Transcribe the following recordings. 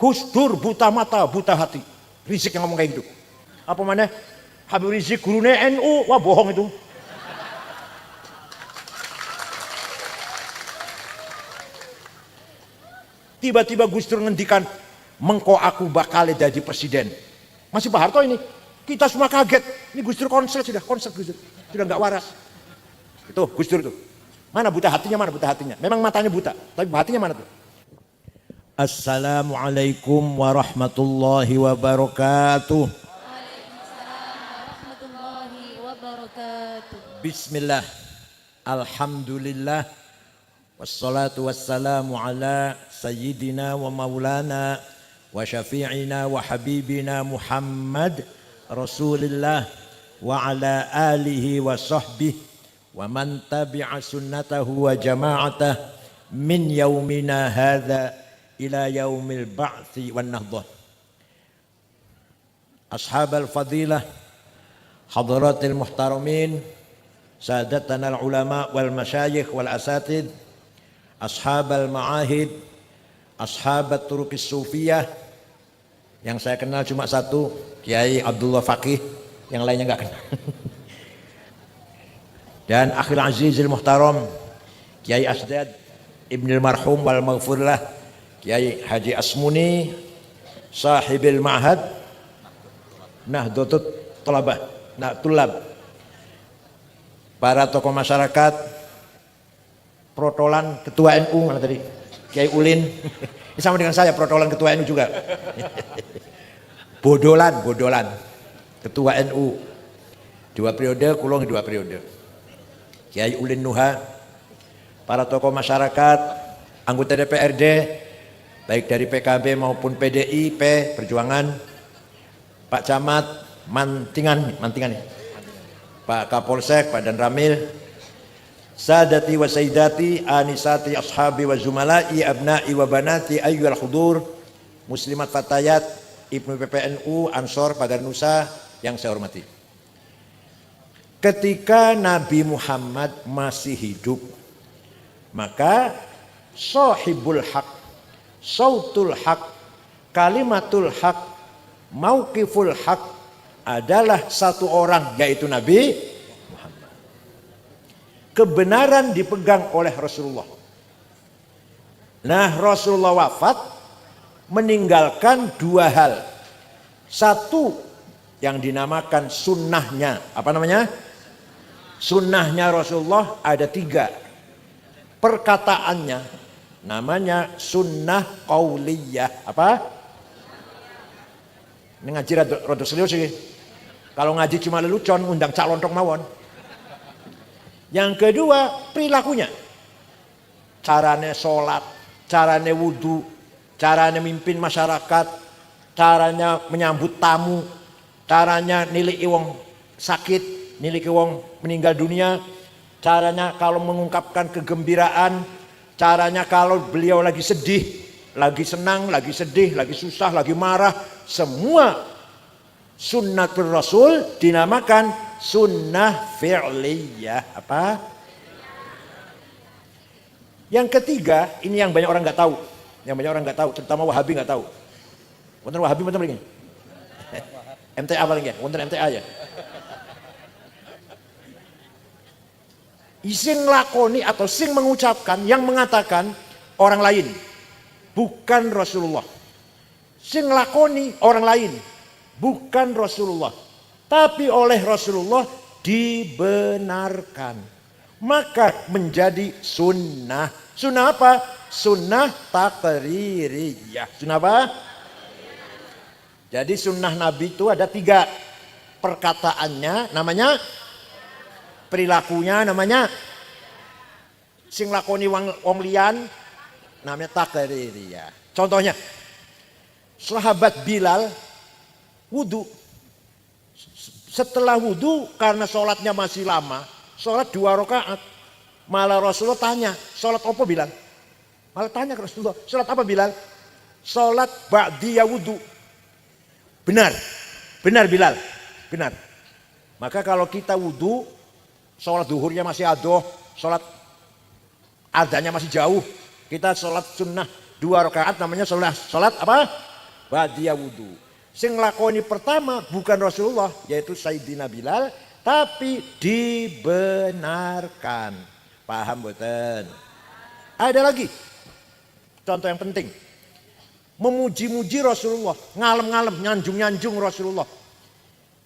Gus Dur buta mata, buta hati. Rizik yang ngomong kayak gitu. Apa mana? Habib Rizik gurunya NU, wah bohong itu. Tiba-tiba Gus Dur ngendikan, mengko aku bakal jadi presiden. Masih Pak Harto ini. Kita semua kaget. Ini Gus Dur konslet sudah, konslet Gus Dur. Sudah nggak waras. Itu Gus Dur tuh. Mana buta hatinya, mana buta hatinya. Memang matanya buta, tapi hatinya mana tuh? Assalamualaikum warahmatullahi wabarakatuh. Waalaikumsalam warahmatullahi wabarakatuh. Bismillah. Alhamdulillah. Wassalatu wassalamu ala sayyidina wa maulana wa syafi'ina wa habibina Muhammad Rasulillah wa ala alihi wa sahbihi wa man tabi'a sunnatahu wa jama'atah min yaumina hadha ila yaumil ba'thi wan nahdah. Ashabal fadilah, hadratil muhtaramin, sadatana al ulama wal masyayikh wal asatid, ashabal ma'ahid, ashabat turukis sufiyah. Yang saya kenal cuma satu, Kiai Abdullah Faqih, yang lainnya enggak kenal. Dan akhil azizil muhtaram, Kiai Asdad Ibnul Marhum wal Maghfurlah, Kiai Haji Asmuni, sahibil ma'had Nahdlatul Thalabah, Tulab, para tokoh masyarakat, protolan ketua NU mana tadi? Kiai Ulin. Ini sama dengan saya, protolan ketua NU juga. Bodolan ketua NU. 2 periode, kulong 2 periode. Kiai Ulin Nuha, para tokoh masyarakat, anggota DPRD, baik dari PKB maupun PDIP Perjuangan, Pak Camat, Mantingan ya. Pak Kapolsek, Pak Dan Ramil, Sadati wa Sayyidati, Anisati, Ashabi wa Zumalai, Abna'i wa Banati, Ayyul Khudur, Muslimat Fatayat, Ibnu PPNU, Ansor, Pagar Nusa, yang saya hormati. Ketika Nabi Muhammad masih hidup, maka sahibul haq, sautul haq, kalimatul haq, mauqiful haq adalah satu orang, yaitu Nabi Muhammad. Kebenaran dipegang oleh Rasulullah. Nah, Rasulullah wafat meninggalkan 2 hal. Satu yang dinamakan sunnahnya. Apa namanya? Sunnahnya Rasulullah ada 3. Perkataannya namanya sunnah qauliyah. Apa? Ini ngaji rada serius sih. Kalau ngaji cuma lelucon, undang cak lontong mawon. Yang kedua, perilakunya. Caranya sholat, caranya wudhu, caranya mimpin masyarakat, caranya menyambut tamu, caranya nilai wong sakit, nilai wong meninggal dunia, caranya kalau mengungkapkan kegembiraan, caranya kalau beliau lagi sedih, lagi senang, lagi sedih, lagi susah, lagi marah, semua sunnatul Rasul dinamakan sunnah fi'liyah. Apa? Yang ketiga, ini yang banyak orang nggak tahu, terutama Wahabi nggak tahu. Wonten Wahabi betul begini. MTA paling ya, wonten MTA ya. Sing lakoni atau sing mengucapkan, yang mengatakan orang lain, bukan Rasulullah. Sing lakoni orang lain, bukan Rasulullah. Tapi oleh Rasulullah dibenarkan. Maka menjadi sunnah. Sunnah apa? Sunnah taqririyah. Sunnah apa? Jadi sunnah Nabi itu ada 3. Perkataannya namanya, perilakunya namanya, sing lakoni wong liyan namanya taqririyah. Contohnya, sahabat Bilal wudu. Setelah wudu, karena sholatnya masih lama, sholat 2 rakaat. Malah Rasulullah tanya, sholat apa Bilal? Malah tanya ke Rasulullah, sholat apa Bilal? Sholat ba'diyah wudu. Benar Bilal, benar. Maka kalau kita wudu, sholat duhurnya masih adoh, sholat adanya masih jauh, kita sholat sunnah 2 rakaat namanya sholat apa? Badia wudu. Sing lakoni pertama bukan Rasulullah, yaitu Sayyidina Bilal, tapi dibenarkan. Paham mboten? Ada lagi contoh yang penting. Memuji-muji Rasulullah, ngalem-ngalem, nyanjung-nyanjung Rasulullah.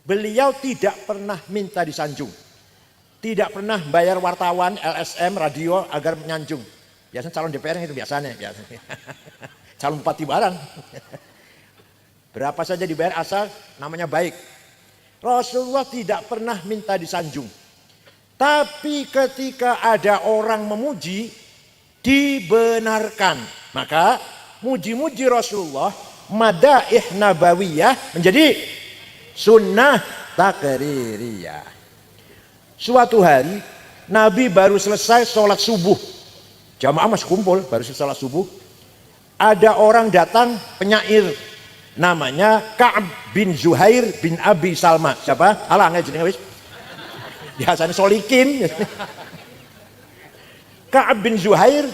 Beliau tidak pernah minta disanjung. Tidak pernah bayar wartawan, LSM, radio agar menyanjung. Biasanya calon DPR itu biasanya. Calon bupati barang. Berapa saja dibayar asal namanya baik. Rasulullah tidak pernah minta disanjung. Tapi ketika ada orang memuji, dibenarkan. Maka muji-muji Rasulullah, madaih nabawiyah menjadi sunnah takririyah. Suatu hari Nabi baru selesai sholat subuh. Jamaah masih kumpul baru selesai sholat subuh. Ada orang datang penyair. Namanya Ka'ab bin Zuhair bin Abi Salma. Siapa? Alah, nggak jenenge wis. Biasanya Solikin. Ka'ab bin Zuhair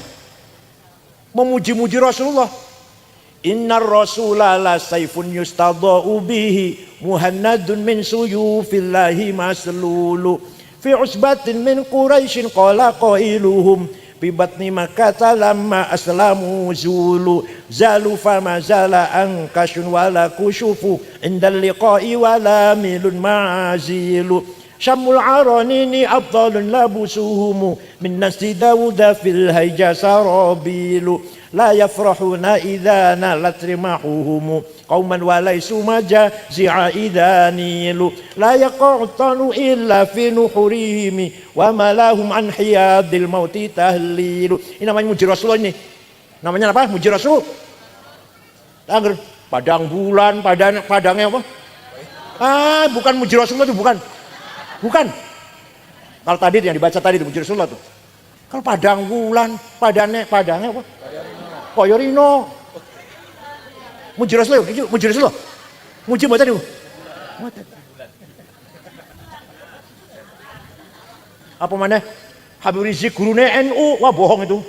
memuji-muji Rasulullah. Innar rasula la saifun yustadha'u bihi muhannadun min suyufillahi maslulu fi usbatin min quraisyin qala qailuhum fi batni makkah lamma aslamu zulu zalu fama zala ankashun wala kushufu indal liqa'i wala milun ma'azilu syamul aranini afdalun labusuhumu min nasi dawuda fil hayja sarabilu la yafrahuna idha nalat rimahuhumu qauman walaysu majazi'a idha nilu la yaqa'tanu illa fi nuhurihimi wa malahum an hiyadil mauti tahlilu. Ini namanya muji Rasulullah ini. Namanya apa? Muji Rasul. Agar padang bulan, padangnya apa? Bukan muji Rasulullah itu, bukan. Bukan. Kalau tadi yang dibaca tadi itu muji Rasulullah tuh. Kalau padang bulan, padangnya apa? Koyorino. Muji Rasulullah, muji Rasulullah. Muji mboten niku. Apa mana? Habib Rizik gurune NU. Wah, bohong itu.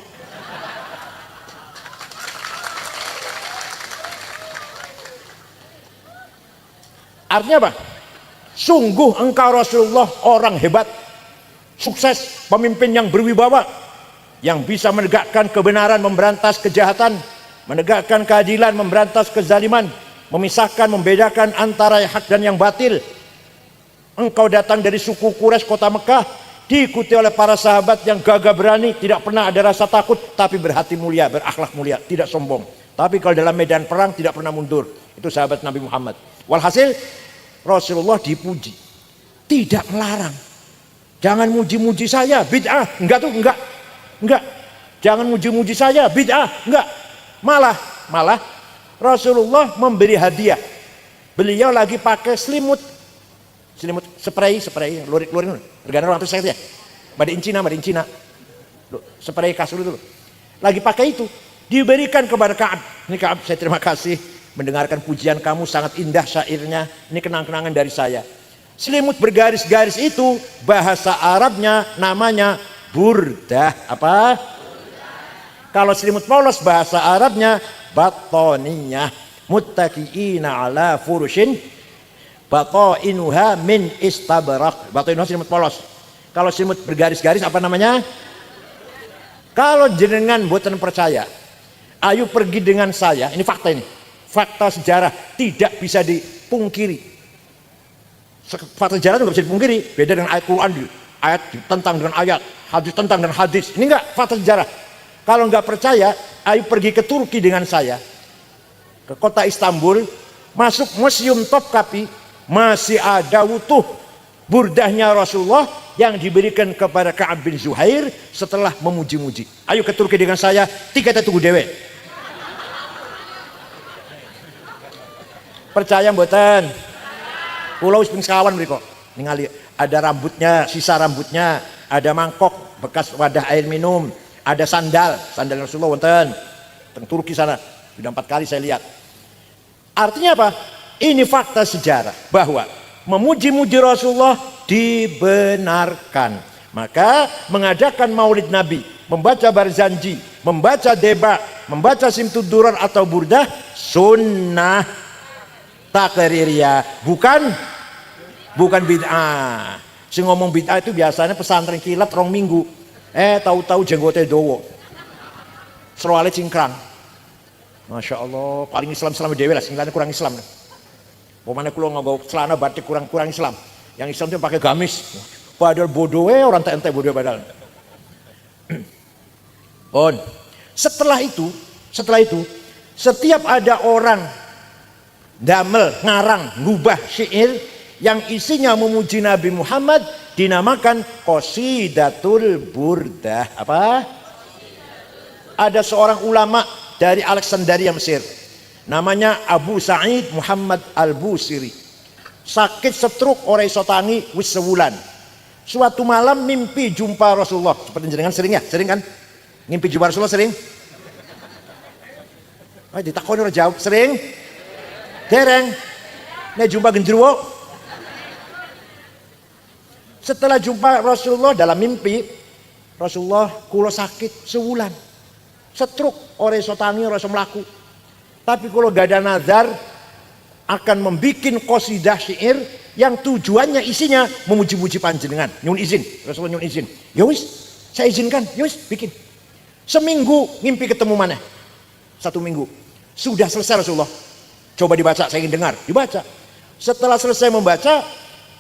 Artinya apa? Sungguh engkau Rasulullah orang hebat, sukses, pemimpin yang berwibawa, yang bisa menegakkan kebenaran, memberantas kejahatan, menegakkan keadilan, memberantas kezaliman, memisahkan, membedakan antara yang hak dan yang batil. Engkau datang dari suku Quraisy kota Mekah, diikuti oleh para sahabat yang gagah berani, tidak pernah ada rasa takut, tapi berhati mulia, berakhlak mulia, tidak sombong. Tapi kalau dalam medan perang tidak pernah mundur. Itu sahabat Nabi Muhammad. Walhasil Rasulullah dipuji, tidak melarang. Jangan muji-muji saya, bid'ah. Enggak tuh, enggak. Jangan muji-muji saya, bid'ah. Enggak. Malah Rasulullah memberi hadiah. Beliau lagi pakai selimut spray, lurik, regana orang saya ya. Made in China. Spray kasur itu. Lagi pakai itu, diberikan kepada Ka'ab. Ini Ka'ab, saya terima kasih mendengarkan pujian kamu, sangat indah syairnya. Ini kenang-kenangan dari saya. Selimut bergaris-garis itu bahasa Arabnya namanya burdah. Apa? Kalau selimut polos bahasa Arabnya batoniyah. Muttaqiina ala furushin batoinuha min istabrak. Batoinuha selimut polos. Kalau selimut bergaris-garis apa namanya? Kalau jenengan boten percaya, ayo pergi dengan saya. Ini fakta ini. Fakta sejarah tidak bisa dipungkiri. Fakta sejarah itu nggak bisa dipungkiri. Beda dengan ayat Quran, ayat tentang dengan ayat, hadis tentang dengan hadis. Ini enggak fakta sejarah. Kalau nggak percaya, ayo pergi ke Turki dengan saya, ke kota Istanbul, masuk Museum Topkapi, masih ada utuh burdahnya Rasulullah yang diberikan kepada Ka'ab bin Zuhair setelah memuji-muji. Ayo ke Turki dengan saya, tiket tunggu dewe. Percaya mboten? Pulau wis sekawan mriko. Ningali ada rambutnya, sisa rambutnya, ada mangkok bekas wadah air minum, ada sandal Rasulullah wonten teng Turki sana. Sudah 4 kali saya lihat. Artinya apa? Ini fakta sejarah bahwa memuji-muji Rasulullah dibenarkan. Maka mengadakan Maulid Nabi, membaca Barzanji, membaca Deba, membaca Simtud Durar atau Burdah sunnah takririyah, bukan bid'ah. Sing ngomong bid'ah itu biasanya pesantren kilat rong minggu. Tahu-tahu jenggotnya dowo. Serwale cingkrang. Masya Allah, paling Islam dewe lah, singkatnya kurang Islam. Pokoknya kalau nggawa celana batik kurang Islam. Yang Islam itu pakai gamis. Padahal bodoh orang ente bodoh padahal. Setelah itu, setiap ada orang damel, ngarang, ngubah syair yang isinya memuji Nabi Muhammad dinamakan Qasidatul Burdah. Apa? Ada seorang ulama dari Alexandria Mesir, namanya Abu Sa'id Muhammad Al-Busiri. Sakit stroke ora iso tangi wis sewulan. Suatu malam mimpi jumpa Rasulullah. Seperti jenengan sering kan? Mimpi jumpa Rasulullah sering? Ditakoni ora jawab, sering? Dereng. Nek jumpa genderuwo. Setelah jumpa Rasulullah dalam mimpi, Rasulullah kula sakit sewulan. Stroke ora iso tangi, ora iso mlaku. Tapi kalau gak ada nazar akan membikin qasidah syair yang tujuannya isinya memuji-muji panjenengan. Nyun izin, Rasulullah nyun izin. Ya wis, saya izinkan. Ya wis, bikin. Seminggu ngimpi ketemu mana? 1 minggu. Sudah selesai Rasulullah. Coba dibaca, saya ingin dengar. Dibaca. Setelah selesai membaca,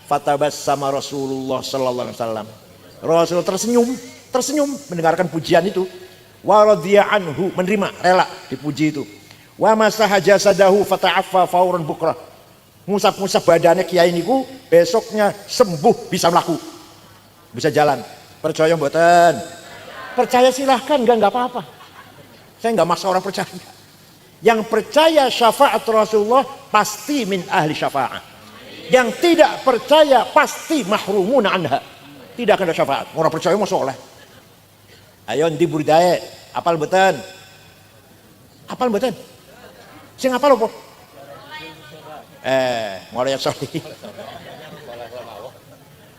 fatabassama Rasulullah sallallahu alaihi wasallam. Rasulullah tersenyum mendengarkan pujian itu. Wa radhiya anhu, menerima, rela dipuji itu. Wa masaha jasadahu fata'affa fauran bukrah. Ngusap-ngusap badannya kiai niku, besoknya sembuh, bisa melaku, bisa jalan. Percaya mboten? Percaya silahkan, enggak apa-apa. Saya enggak maksa orang percaya. Yang percaya syafaat Rasulullah pasti min ahli syafaat. Yang tidak percaya pasti mahrumuna anha. Tidak akan ada syafaat. Orang percaya mau soleh. Ayo di Burdah, apal mboten? Apal mboten? Sing apal apa? Mulai sorry.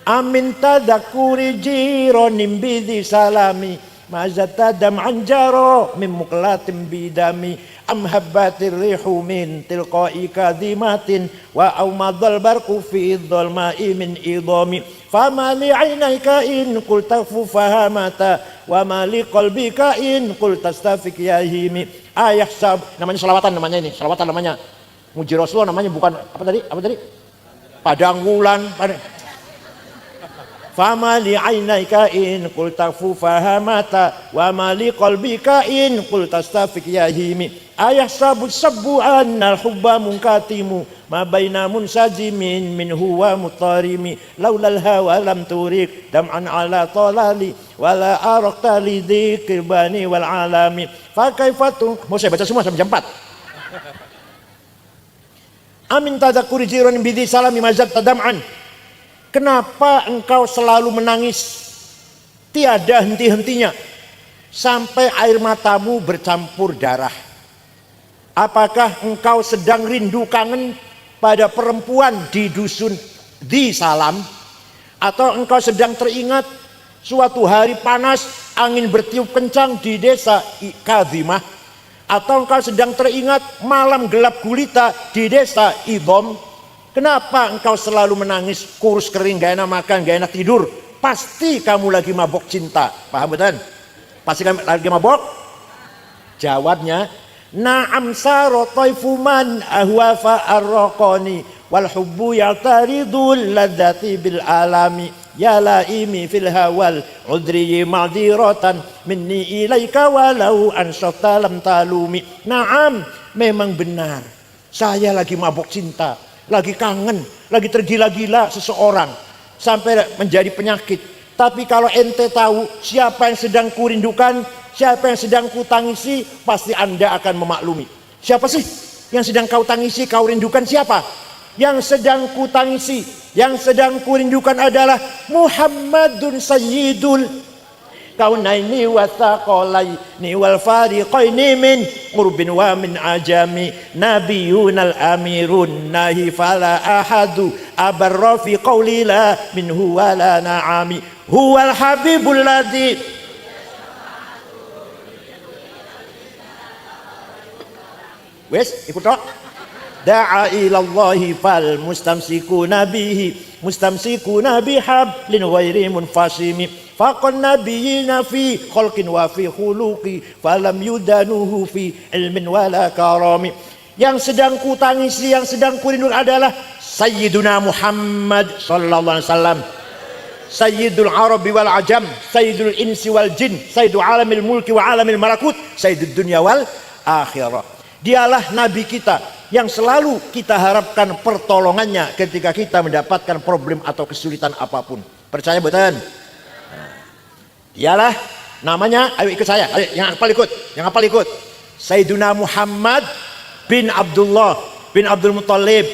Amin tadakuri jironim bidi salami mazata dam anjaro min muklatim bidami am habbatir rihu min tilqai kadimatin wa aumadhal barku fi dhalma'i min idami fama li aynayka in qulta fahamata wa ma li qalbika in qulta stafik yahimi ayah sab, namanya selawatan namanya ini, selawatan namanya. Muji Rasulullah namanya bukan apa tadi? Padang wulan. Fama li aynaika in qulta fahamata wa ma li qalbika in qulta stafik yahimi ayah sabut sabbu annal hubba munkatimu ma baina munsajimin min huwa mutarimi laulal hawa lam turik dam'an ala talali wala araqta li dzikir bani wal alami fa kaifatu. Mau saya baca semua sampai jam 4. Amin tadakuri jiran bidi salami mazat tadam'an. Kenapa engkau selalu menangis tiada henti-hentinya sampai air matamu bercampur darah? Apakah engkau sedang rindu kangen pada perempuan di dusun di Salam? Atau engkau sedang teringat suatu hari panas angin bertiup kencang di desa Kadhimah? Atau engkau sedang teringat malam gelap gulita di desa Idhom? Kenapa engkau selalu menangis, kurus kering, gak enak makan, gak enak tidur? Pasti kamu lagi mabok cinta. Paham betul? Pasti kamu lagi mabok? Jawabnya, na'am saro taifuman ahwa fa'arraqani wal hubbu ya'taridul ladati bil alami ya laimi fil hawal udri ma'diratan minni ilaika walau ansata lam talumi. Na'am, memang benar. Saya lagi mabok cinta. Lagi kangen, lagi tergila-gila seseorang sampai menjadi penyakit. Tapi kalau ente tahu siapa yang sedang kurindukan, siapa yang sedang kutangisi, pasti anda akan memaklumi. Siapa sih yang sedang kau tangisi, kau rindukan siapa? Yang sedang kutangisi, yang sedang kurindukan adalah Muhammadun Sayyidul kaunaini wa thaqalaini wal fariqaini min qurbin wa min ajami nabiyunal amirun nahi fala ahadu abarra fi qawli la minhu wa la na'ami huwal habibul ladzi Wes, ikut tok. Da'a ilallahi fal mustamsikuna bihi mustamsikuna bihablin ghairi munfasimi faqan nabiyina fi khalqin wa fi khuluqi falam yudanuhu fi ilmin wala karami. Yang sedang ku tangisi, yang sedang ku rindu adalah Sayyiduna Muhammad sallallahu alaihi wasallam, Sayyidul Arabi wal Ajam, Sayyidul Insi wal Jin, Sayyidul Alamil Mulki wa Alamil Malakut, Sayyidul Dunya wal Akhirah. Dialah Nabi kita yang selalu kita harapkan pertolongannya ketika kita mendapatkan problem atau kesulitan apapun. Percaya betul? Dialah namanya, ayo ikut saya, ayo yang hafal ikut, yang hafal ikut. Sayyiduna Muhammad bin Abdullah bin Abdul Muttalib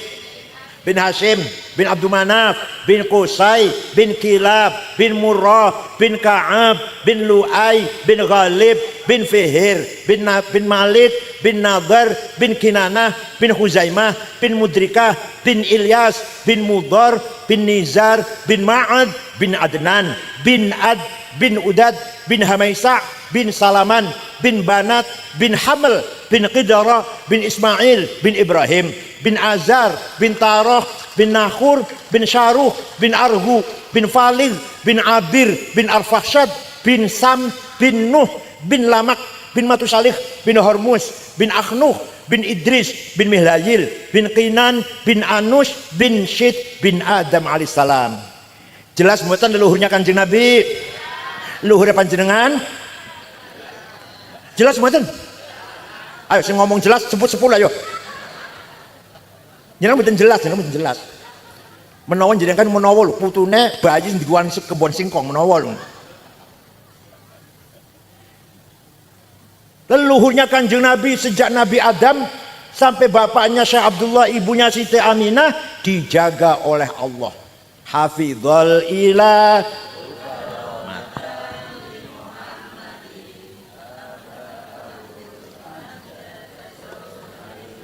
bin Hashim bin Abdul Manaf bin Qusay bin Kilab bin Murrah bin Ka'ab bin Lu'ay bin Ghalib bin Fihir bin Malik bin Nadar bin Kinanah bin Huzaimah bin Mudrikah bin Ilyas bin Mudar bin Nizar bin Ma'ad bin Adnan bin Ad bin Udad bin Hamaisa bin Salaman bin Banat bin Hamel bin Qidara bin Ismail bin Ibrahim bin Azar bin Tarah bin Nakhur bin Syaruh bin Arhu bin Falid bin Abir bin Arfahshad bin Sam bin Nuh bin Lamak bin Matusalih bin Hormuz bin Akhnuh bin Idris bin Mihlayil bin Qinan bin Anush bin Syed bin Adam alaihissalam. Jelas mboten leluhurnya Kanjeng Nabi? Leluhurnya panjenengan? Jelas mboten? Ayo saya ngomong jelas sebut 10 ayo. Jenengan mboten jelas, jenengan mboten jelas. Menawa jenengan kan menawa lho putune bayi sing diwan kebon singkong menawa lho. Leluhurnya Kanjeng Nabi sejak Nabi Adam sampai bapaknya Syekh Abdullah, ibunya Siti Aminah dijaga oleh Allah. Hafizul ilah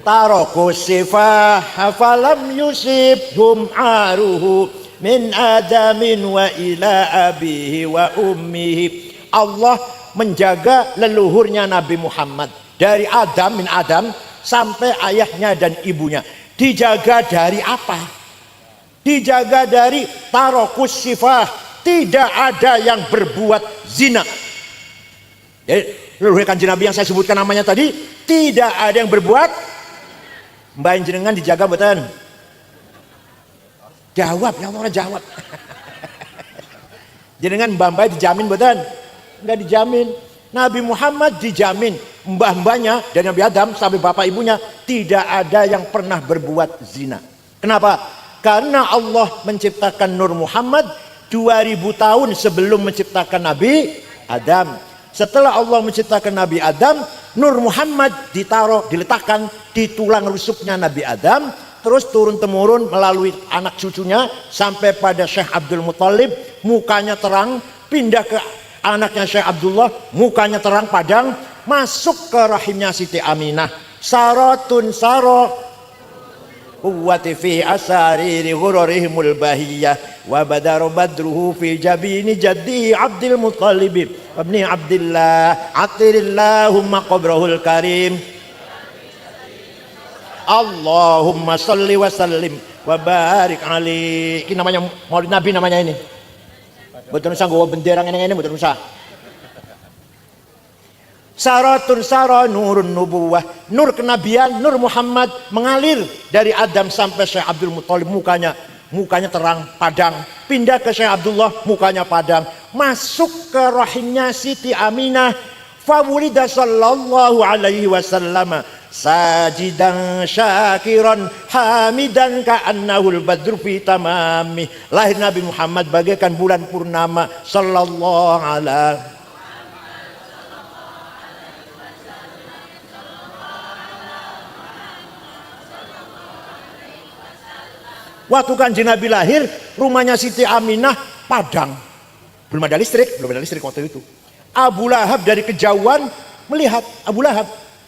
Taraku sifah falam yusibhum aruhu min adamin wa ila abihi wa ummihi. Allah menjaga leluhurnya Nabi Muhammad dari Adam min Adam sampai ayahnya dan ibunya. Dijaga dari apa? Dijaga dari tarakus sifah, tidak ada yang berbuat zina. Jadi leluhur Kanjeng Nabi yang saya sebutkan namanya tadi tidak ada yang berbuat. Mbak jenengan dijaga betul? Jawab, yang orang jawab. Jenengan mbak dijamin betul? Enggak dijamin. Nabi Muhammad dijamin, mbah-mbahnya dari Nabi Adam sampai bapak ibunya tidak ada yang pernah berbuat zina. Kenapa? Karena Allah menciptakan Nur Muhammad 2000 tahun sebelum menciptakan Nabi Adam. Setelah Allah menciptakan Nabi Adam, Nur Muhammad diletakkan di tulang rusuknya Nabi Adam, terus turun temurun melalui anak cucunya sampai pada Syekh Abdul Muttalib, mukanya terang, pindah ke anaknya Syekh Abdullah, mukanya terang padang, masuk ke rahimnya Siti Aminah. Saratun saro quwwati fi asariri ghururihimul bahiyah wa badaru badruhu fi jabini jaddi Abdul Muttalib ibni Abdillah atirillahumma qabrahul karim Allahumma salli wa sallim wa barik alaihi. Ini namanya Maulid Nabi namanya ini. Betul usah nggawa bendera ngene-ngene betul usah. Saratun sara nurun nubuwah, nur kenabian, nur Muhammad mengalir dari Adam sampai Syekh Abdul Muttalib, mukanya terang padang, pindah ke Syekh Abdullah, mukanya padang, masuk ke rahimnya Siti Aminah. Fawulida sallallahu alaihi wasallam sajidan syakiran hamidan ka'annahul badru fi tamami. Lahir Nabi Muhammad bagaikan bulan purnama sallallahu alaihi. Waktu Kanjeng Nabi lahir, rumahnya Siti Aminah padang. Belum ada listrik waktu itu. Abu Lahab dari kejauhan melihat Abu Lahab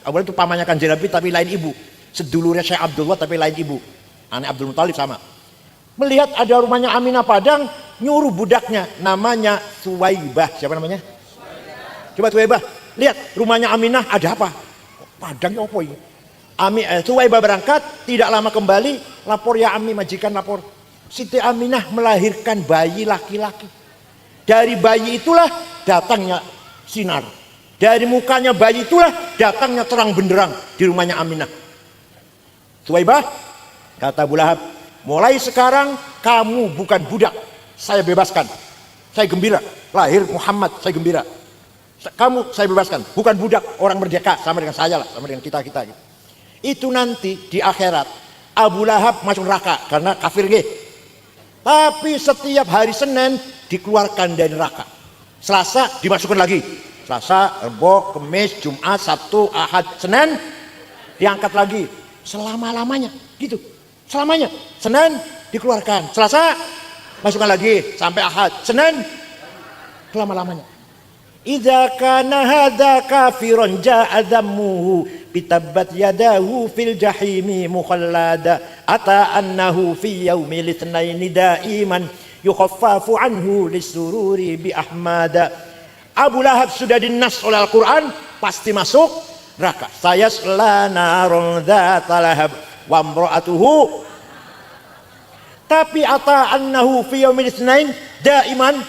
itu pamannya Kanjeng Nabi tapi lain ibu. Sedulurnya Syekh Abdullah tapi lain ibu. Anak Abdul Muttalib sama. Melihat ada rumahnya Aminah padang, nyuruh budaknya namanya Suwaibah. Siapa namanya? Coba Suwaibah, lihat rumahnya Aminah ada apa? Padangnya apa ini? Suwaibah berangkat, tidak lama kembali, lapor ya Ami, majikan lapor. Siti Aminah melahirkan bayi laki-laki. Dari bayi itulah datangnya sinar. Dari mukanya bayi itulah datangnya terang benderang di rumahnya Aminah. Suwaibah, kata Abu Lahab, mulai sekarang kamu bukan budak, saya bebaskan. Saya gembira, lahir Muhammad, saya gembira. Kamu saya bebaskan, bukan budak, orang merdeka sama dengan saya lah, sama dengan kita. Gitu. Itu nanti di akhirat Abu Lahab masuk neraka karena kafir ge. Tapi setiap hari Senin dikeluarkan dari neraka. Selasa dimasukkan lagi. Selasa, Rebo, Kamis, Jumat, Sabtu, Ahad, Senin diangkat lagi selama-lamanya gitu. Selamanya. Senin dikeluarkan, Selasa masukkan lagi sampai Ahad, Senin selama-lamanya. Idza kana hadza kafiran ja'a dhammuhu bitabbat yadahu fil jahimi mukhallada ata annahu fi yaumil itsnaini daiman yukhaffafu anhu lisururi bi ahmada. Abu Lahab sudah dinas oleh Al-Qur'an pasti masuk neraka. Sayasla narun dzata lahab wa imra'atuhu. Tapi ata annahu fi yaumil itsnain daiman,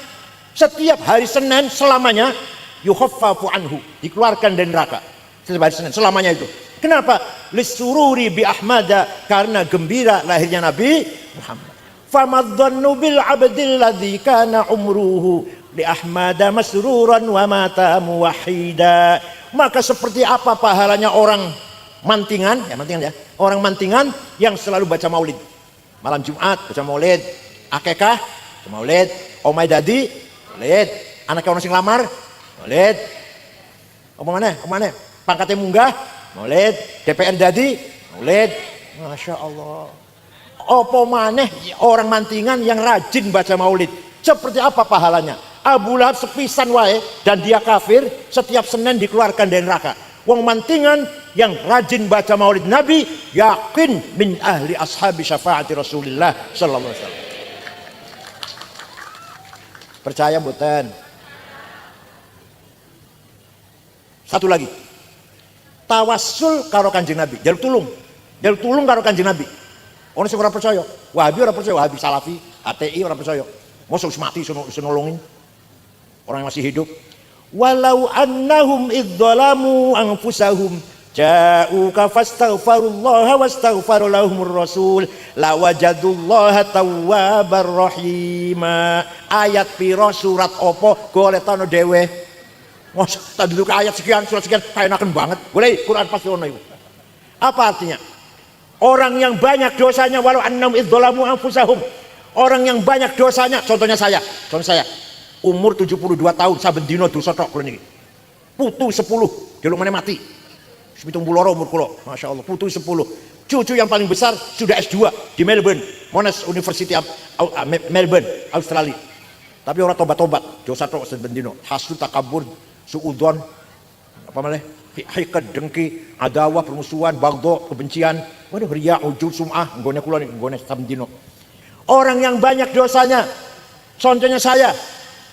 setiap hari Senin selamanya yukhaffafu anhu, dikeluarkan dari neraka. Setiap hari Senin selamanya itu. Kenapa? Lisururi bi ahmada, karena gembira lahirnya Nabi Muhammad. Famadzannu bil abdil ladzi kana umruhu li ahmada masruran wa mata muwahhida. Maka seperti apa pahalanya orang mantingan, orang mantingan yang selalu baca maulid. Malam Jumat baca maulid, akekah baca maulid, omai dadi maulid, anaknya orang sing lamar maulid, mana pangkatnya munggah maulid, DPR dadi maulid. Masya Allah. Apa maneh orang mantingan yang rajin baca maulid, seperti apa pahalanya? Abu Lahab sepisan wae dan dia kafir, setiap Senin dikeluarkan dari neraka. Wong mantingan yang rajin baca maulid Nabi yakin min ahli ashabi syafaati Rasulillah sallallahu alaihi wasallam. Percaya mboten? Satu lagi. Tawassul karo Kanjeng Nabi, jaluk tulung karo Kanjeng Nabi. Ono sing ora percaya, Wahabi ora percaya, Wahabi Salafi, ATI ora percaya. Mosok mati iso nolongin orang yang masih hidup. Walau annahum idzalamu anfusahum ja'uka fastaghfirullaha wastaghfara lahumur rasul lawajadullaha tawwabar rahima. Ayat piro surat opo goletano dhewe. Mosok tadi itu ayat sekian surat sekian kaenaken banget. Boleh Quran pasti ono iku. Apa artinya? Orang yang banyak dosanya walau annahum idzalamu anfusahum. Orang yang banyak dosanya, contoh saya, umur 72 tahun, saben dino dosa tok kula niki. Putu 10, delok meneh mati. 72 umur kula, Masya Allah, putu 10. Cucu yang paling besar sudah S2 di Melbourne, Monash University Melbourne, Australia. Tapi orang tobat-tobat, dosa tok saben dino. Hasud, takabur, suudzon, apa malih? Hikad, dengki, adawah, permusuhan, bagdo, kebencian, waduh riya, ujub, sum'ah, nggone kula niki, nggone saben dino. Orang yang banyak dosanya, contohnya saya,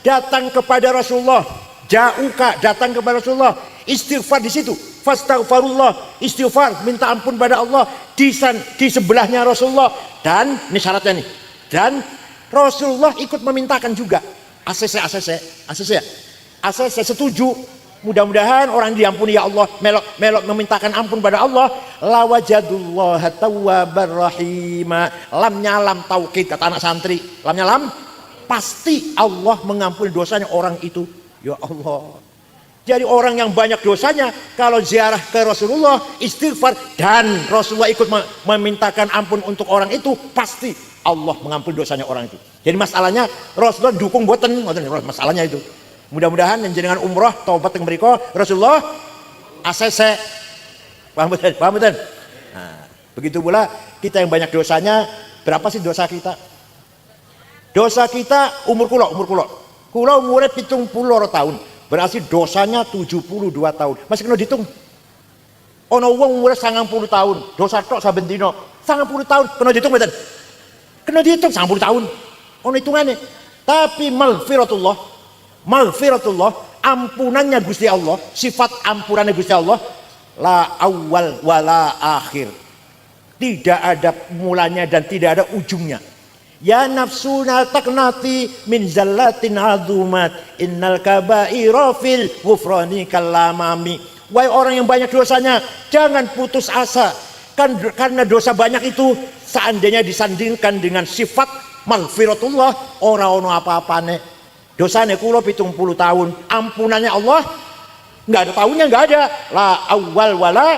datang kepada Rasulullah, ja'uka, datang kepada Rasulullah, istighfar di situ, fastaghfirullah, istighfar, minta ampun pada Allah di sebelahnya Rasulullah. Dan ini syaratnya nih, dan Rasulullah ikut memintakan juga. ACC setuju. Mudah-mudahan orang diampuni ya Allah, melok memintakan ampun pada Allah. Lawajadullaha tawwabar rahima. Lamnya lam taukid, kata anak santri. Lamnya lam, pasti Allah mengampuni dosanya orang itu. Ya Allah. Jadi orang yang banyak dosanya, kalau ziarah ke Rasulullah, istighfar, dan Rasulullah ikut memintakan ampun untuk orang itu, pasti Allah mengampuni dosanya orang itu. Jadi masalahnya Rasulullah dukung boten, masalahnya itu. Mudah-mudahan yang jenengan umroh taubat yang beriko Rasulullah ACC. Paham betul? Nah, begitu pula kita yang banyak dosanya. Berapa sih dosa kita? Dosa kita umur kulo umurnya 70 tahun, berarti dosanya 72 tahun. Masih kena dihitung. Ono wong umurnya 90 tahun, dosa tok saben dino 90 tahun, kena dihitung betul? Kena dihitung 90 tahun. Ono hitungannya. Tapi maghfiratullah, ampunannya Gusti Allah, sifat ampunannya Gusti Allah La awal wala akhir. Tidak ada mulanya dan tidak ada ujungnya. Ya nafsuna taknati min zallatin azumat innal kabaira fil ghufrani kalamami. Wahai orang yang banyak dosanya, jangan putus asa. Karena dosa banyak itu seandainya disandingkan dengan sifat maghfiratullah, ora-ono apa-apane. Dosanya kula 70 tahun, ampunannya Allah nggak ada tahunnya, nggak ada. La awal wala.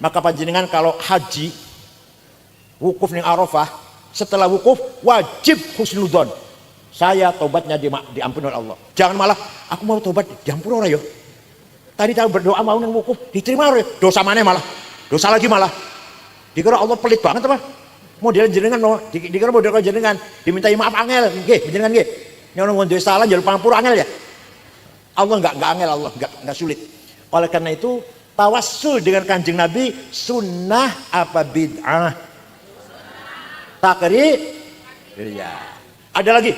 Maka panjenengan kalau haji wukuf ning Arafah, setelah wukuf wajib husnudzon. Saya tobatnya diampuni oleh Allah. Jangan malah aku mau tobat diampuni orang ya. Tadi tahu berdoa mau nang wukuf diterima orang. Dosa mana malah? Dosa lagi malah. Dikira Allah pelit banget apa? Model jenengan no, dikira model jenengan dimintai maaf angel nggih, jenengan nggih. Nek ono ngondoe salah njaluk pangapura angel ya. Allah enggak angel, Allah enggak sulit. Oleh karena itu tawassul dengan Kanjeng Nabi sunnah apa bid'ah? Takrir. Ya. Ada lagi.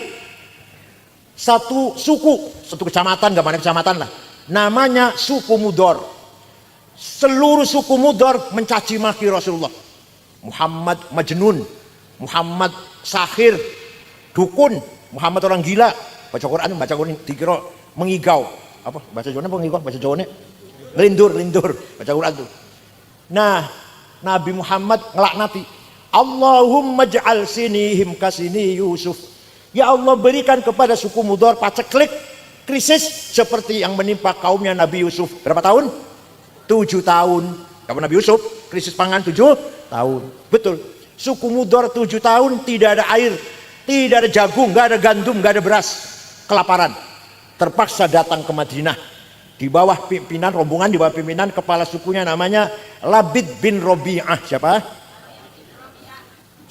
Satu suku, satu kecamatan, enggak mana kecamatan lah. Namanya suku Mudor. Seluruh suku Mudor mencaci maki Rasulullah. Muhammad Majnun, Muhammad Sahir, dukun, Muhammad orang gila. Baca Quran dikira mengigau. Apa? Baca Jawa apa mengigau? Baca Jawa Lindur, baca Quran tuh. Nah, Nabi Muhammad ngelaknati. Allahumma ja'al sinihim kasini Yusuf. Ya Allah, berikan kepada suku Mudor paceklik krisis seperti yang menimpa kaumnya Nabi Yusuf. Berapa tahun? 7 tahun. Kamu Nabi Yusuf, krisis pangan 7 tahun. Betul. Suku Mudor 7 tahun tidak ada air, tidak ada jagung, nggak ada gandum, nggak ada beras. Kelaparan. Terpaksa datang ke Madinah. Di bawah pimpinan rombongan, di bawah pimpinan kepala sukunya namanya Labid bin Robi'ah. Siapa?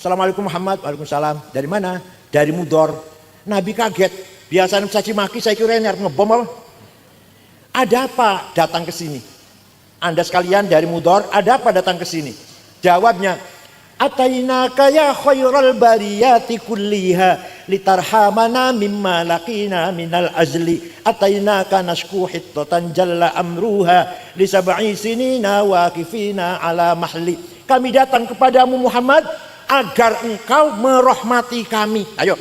Assalamualaikum Muhammad. Waalaikumsalam. Dari mana? Dari Mudor. Nabi kaget. Biasanya mencaci maki, saya kira ini ngebom apa? Ada apa datang ke sini? Anda sekalian dari Mudor, ada apa datang ke sini? Jawabnya, atainaka ya khairal bariyati kulliha litarhamana mimma laqina minal azli atainaka nashku hittatan jalla amruha li sab'i sinina waqifina ala mahli. Kami datang kepadamu Muhammad agar engkau merahmati kami. Ayo,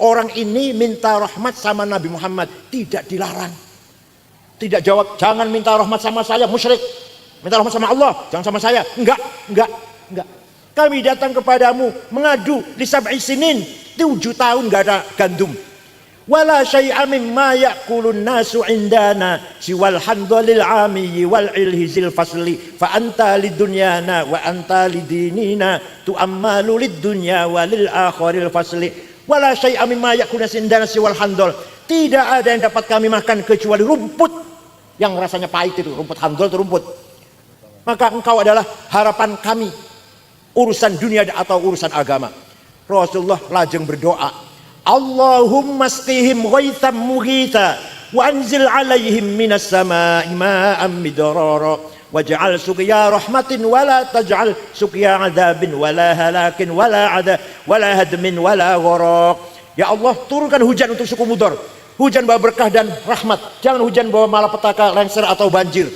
orang ini minta rahmat sama Nabi Muhammad, tidak dilarang. Tidak jawab, jangan minta rahmat sama saya, musyrik. Minta rahmat sama Allah, jangan sama saya. Enggak. Kami datang kepadamu mengadu li sab'i sinin, 7 tahun enggak ada gandum. Wala syai'a mimma ya'kulun nasu indana siwal handalil amiyyi wal ilhizil fasli fa anta lidunyana wa anta lidinina tu'ammalu lidunya walil akhiril fasli. Wala syai'a mimma ya'kulun nasu indana siwal handal. Tidak ada yang dapat kami makan kecuali rumput yang rasanya pahit itu, rumput handal itu rumput. Maka engkau adalah harapan kami, urusan dunia atau urusan agama. Rasulullah lajeng berdoa, Allahumma asqihim ghaitham mughitha wa anzil alaihim minas samai ma'am midrara waj'al suqya rahmatin wala taj'al suqya adzabin wala halakin wala hadmin wala gharaq. Ya Allah, turunkan hujan untuk suku Mudor. Hujan bawa berkah dan rahmat. Jangan hujan bawa malapetaka, lengser atau banjir.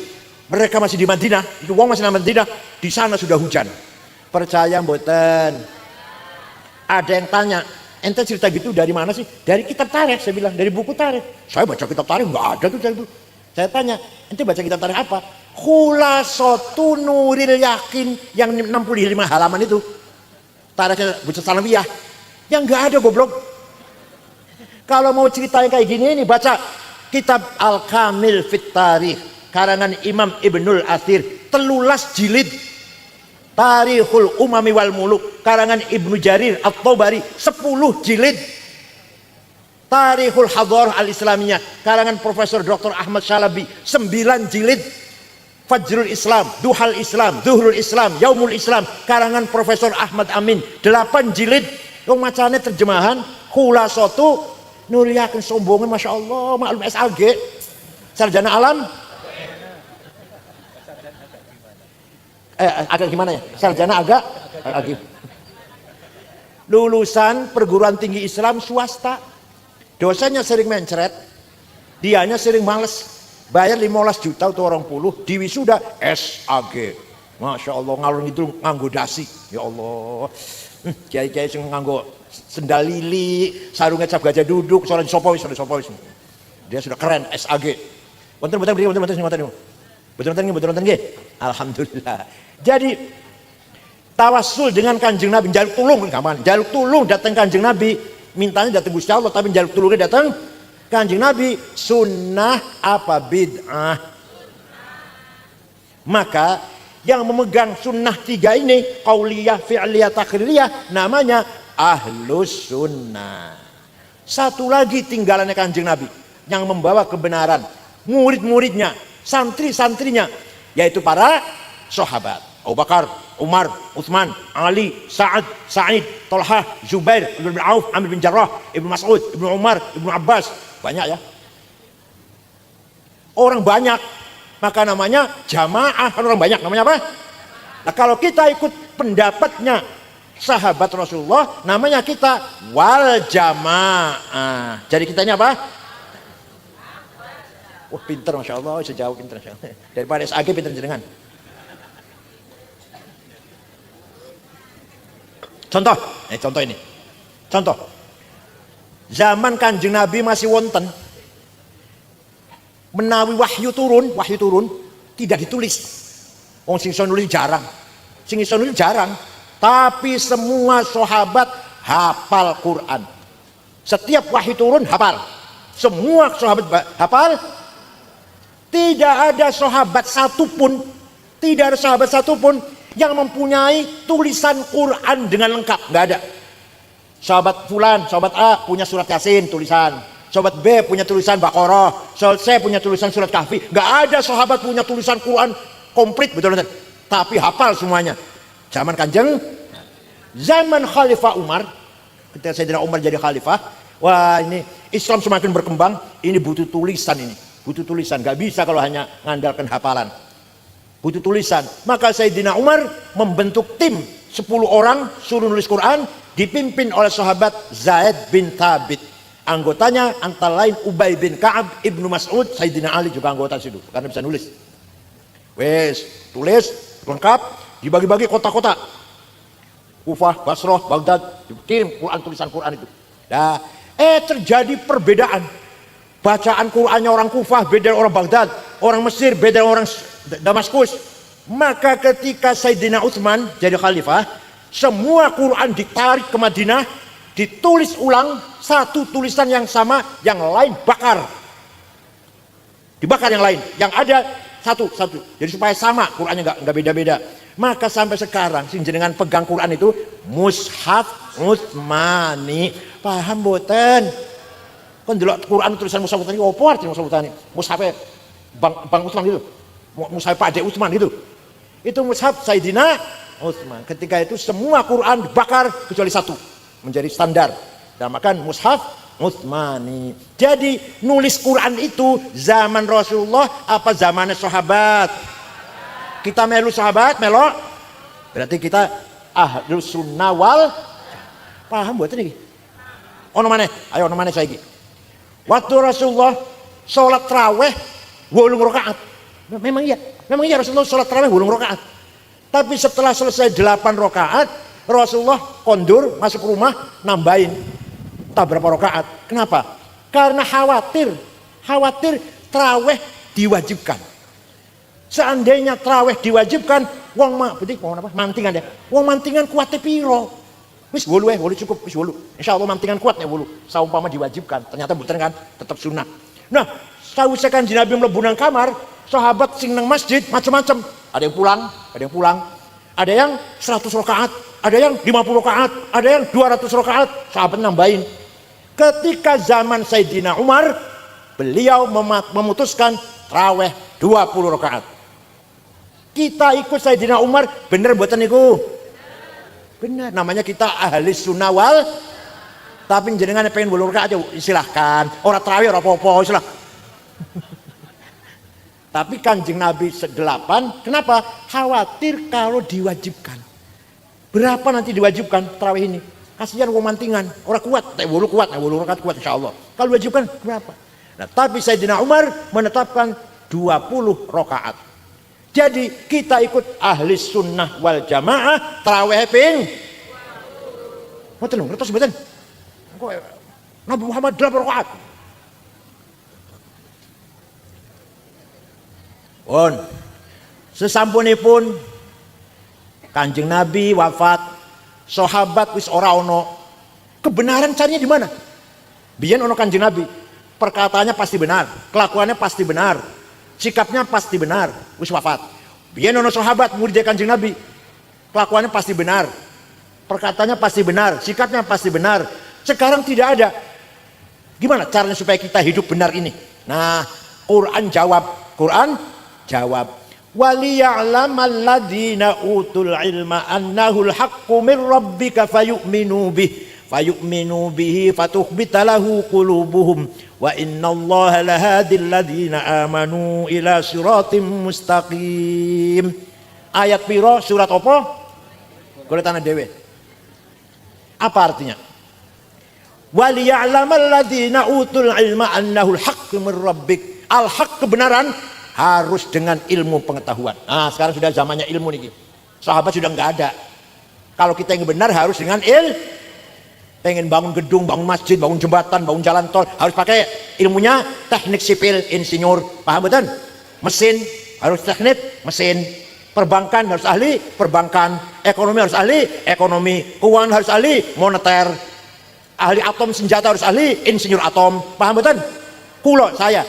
Mereka masih di Madinah, itu wong masih di Madinah, di sana sudah hujan. Percaya mboten? Ada yang tanya, ente cerita gitu dari mana sih? Dari kitab tarikh, saya bilang, dari buku tarikh. Saya baca kitab tarikh, enggak ada tuh itu. Saya tanya, ente baca kitab tarikh apa? Khulasatu Nuril Yakin yang 65 halaman itu. Tarikhnya Bucah Salawiyah. Yang enggak ada goblok. Kalau mau ceritanya kayak gini ini baca kitab Al-Kamil Fit Tarikh karangan Imam Ibnul Athir 13 jilid. Tarikhul Umami wal Muluk karangan Ibnu Jarir At-Tabari 10 jilid. Tarikhul Hadharah Al-Islamiyah karangan Profesor Dr. Ahmad Syalabi 9 jilid. Fajrul Islam, Duhal Islam, Zuhrul Islam, Yaumul Islam karangan Profesor Ahmad Amin 8 jilid. Wong macane terjemahan Khulasatu Nuril Yakin, sombongnya Masya Allah, maklum SAG sarjana alam agak gimana ya? Sarjana agak lulusan perguruan tinggi Islam swasta. Dosennya sering mencret, dianya sering males. bayar 15 juta atau 20 di wisuda SAG. Masya Allah, ngalur itu nganggo dasi. Ya Allah, kiai-kiai sing nganggo sendal lili, sarungnya cap gajah duduk, soalnya sopowis. Dia sudah keren, SAG. Betul. Alhamdulillah. Jadi tawassul dengan Kanjeng Nabi, jaluk tulung datang Kanjeng Nabi, mintanya datang Gusti Allah, tapi jaluk tulungnya datang Kanjeng Nabi. Sunnah apa bid'ah? Maka yang memegang sunnah 3 ini, qauliyah, fi'liyah, takririyah, namanya ahlus sunnah. Satu lagi tinggalannya Kanjeng Nabi yang membawa kebenaran, murid-muridnya, santri-santrinya, yaitu para sahabat Abu Bakar, Umar, Utsman, Ali, Sa'ad, Sa'id, Talha, Zubair, Ibn Auf, Amir bin Jarrah, Ibn Mas'ud, Ibn Umar, Ibn Abbas. Banyak ya, orang banyak, maka namanya jamaah. Kan orang banyak namanya apa? Nah, kalau kita ikut pendapatnya sahabat Rasulullah, namanya kita wal jamaah. Jadi kitanya apa? Wah, pinter Masya Allah, sejauh pinter Masya Allah. Daripada SAG pinter jenengan. Contoh ini. Contoh. Zaman Kanjeng Nabi masih wonten, menawi wahyu turun tidak ditulis. Wong sing iso nulis jarang. Tapi semua sahabat hafal Quran. Setiap wahyu turun hafal. Semua sahabat hafal. Tidak ada sahabat satupun yang mempunyai tulisan Quran dengan lengkap, nggak ada. Sahabat fulan, sahabat A punya surat Yasin tulisan, sahabat B punya tulisan Baqarah, sahabat C punya tulisan surat Kahfi. Nggak ada sahabat punya tulisan Quran komplit betul-betul, tapi hafal semuanya. Zaman Kanjeng, zaman Khalifah Umar, ketika Sayyidina Umar jadi khalifah, wah ini Islam semakin berkembang, ini butuh tulisan, nggak bisa kalau hanya ngandalkan hafalan. Butuh tulisan. Maka Sayyidina Umar membentuk tim 10 orang suruh nulis Quran, dipimpin oleh sahabat Zaid bin Thabit. Anggotanya antara lain Ubay bin Ka'ab, Ibnu Mas'ud, Sayyidina Ali juga anggota situ karena bisa nulis. Tulis lengkap, dibagi-bagi kota-kota. Kufah, Basrah, Baghdad, dikirim tulisan Quran itu. Nah, terjadi perbedaan. Bacaan Qurannya orang Kufah beda orang Baghdad, orang Mesir beda orang Damaskus. Maka ketika Sayyidina Utsman jadi khalifah, semua Quran ditarik ke Madinah, ditulis ulang, satu tulisan yang sama, yang lain dibakar yang lain, yang ada satu. Jadi supaya sama Qurannya, nggak beda-beda. Maka sampai sekarang sing jenengan pegang Quran itu Mushaf Utsmani. Paham boten? Kan delok Quran tulisan Mushaf Utsmani opo artinya Mushaf Utsmani? Mushafnya Bang Utsman gitu. Mushaf Pak Ade Utsman gitu. Itu mushaf Sayyidina Utsman. Ketika itu semua Quran dibakar kecuali satu, menjadi standar. Dinamakan mushaf Utsmani. Jadi nulis Quran itu zaman Rasulullah apa zamannya sahabat? Kita melu sahabat, melo. Berarti kita ahlus sunnah wal. Paham buat ini? Ono maneh? Ayo ono maneh saiki. Waktu Rasulullah sholat tarawih 8 rakaat. Memang iya Rasulullah sholat tarawih 8 rakaat. Tapi setelah selesai 8 rakaat, Rasulullah kondur masuk rumah nambahin tak berapa rakaat. Kenapa? Karena khawatir tarawih diwajibkan. Seandainya tarawih diwajibkan, mantingan ya. Wong mantingan kuatnya piro? Wis 8 cukup, wis 8. Insyaallah mantingan kuat nek 8. Saumpama diwajibkan, ternyata mboten kan, tetap sunnah. Nah, sawise Kanjeng Nabi mlebu nang kamar, sahabat sing nang masjid macam-macam. Ada yang pulang. Ada yang 100 rakaat, ada yang 50 rakaat, ada yang 200 rakaat, sahabat nambahin. Ketika zaman Sayyidina Umar, beliau memutuskan tarawih 20 rakaat. Kita ikut Sayyidina Umar, bener mboten niku? Benar, namanya kita ahli sunnah wal. Tapi jenengan pengen 8 rakaat aja silahkan. Orang tarawih ora apa-apa silah. Tapi Kanjeng Nabi 8, kenapa? Khawatir kalau diwajibkan. Berapa nanti diwajibkan tarawih ini? Kasihan wong mantingan, orang kuat, tak 8 rakaat kuat insyaallah. Kalau diwajibkan berapa? Nah, tapi Sayyidina Umar menetapkan 20 rakaat. Jadi kita ikut ahli sunnah wal jamaah tarawih ping. Mboten lho, ngertos mboten? Nabi Muhammad 8 rakaat. Pun sesampunipun Kanjeng Nabi wafat, sahabat wis ora ono. Kebenaran carinya di mana? Biyen ono Kanjeng Nabi, perkataannya pasti benar, kelakuannya pasti benar, sikapnya pasti benar, wis wafat. Biyen ono sahabat murid Kanjeng Nabi, kelakuannya pasti benar, perkataannya pasti benar, sikapnya pasti benar. Sekarang tidak ada. Gimana caranya supaya kita hidup benar ini? Nah, Quran jawab. Quran jawab. وَلِيَعْلَمَ الَّذِينَ أُوتُوا الْعِلْمَ أَنَّهُ الْحَقُّ مِنْ رَبِّكَ فَيُؤْمِنُوا بِهِ فَتُخْبِتَ لَهُ قُلُوبُهُمْ وَإِنَّ اللَّهَ لَهَادِي الَّذِينَ آمَنُوا إِلَى صِرَاطٍ مُسْتَقِيمٍ. Ayat piro surat apa? Golek tanah dewe. Apa artinya? وَلِيَعْلَمَ الَّذِينَ أُوتُوا الْعِلْمَ أَنَّهُ الْحَقُّ مِنْ رَبِّكَ. Al-haq, kebenaran, harus dengan ilmu pengetahuan. Nah, sekarang sudah zamannya ilmu nih. Sahabat sudah nggak ada. Kalau kita yang benar harus dengan pengen bangun gedung, bangun masjid, bangun jembatan, bangun jalan tol, harus pakai ilmunya teknik sipil, insinyur, paham betul? Mesin harus teknik mesin, perbankan harus ahli perbankan, ekonomi harus ahli ekonomi, keuangan harus ahli moneter, ahli atom senjata harus ahli insinyur atom, paham betul? Kulo saya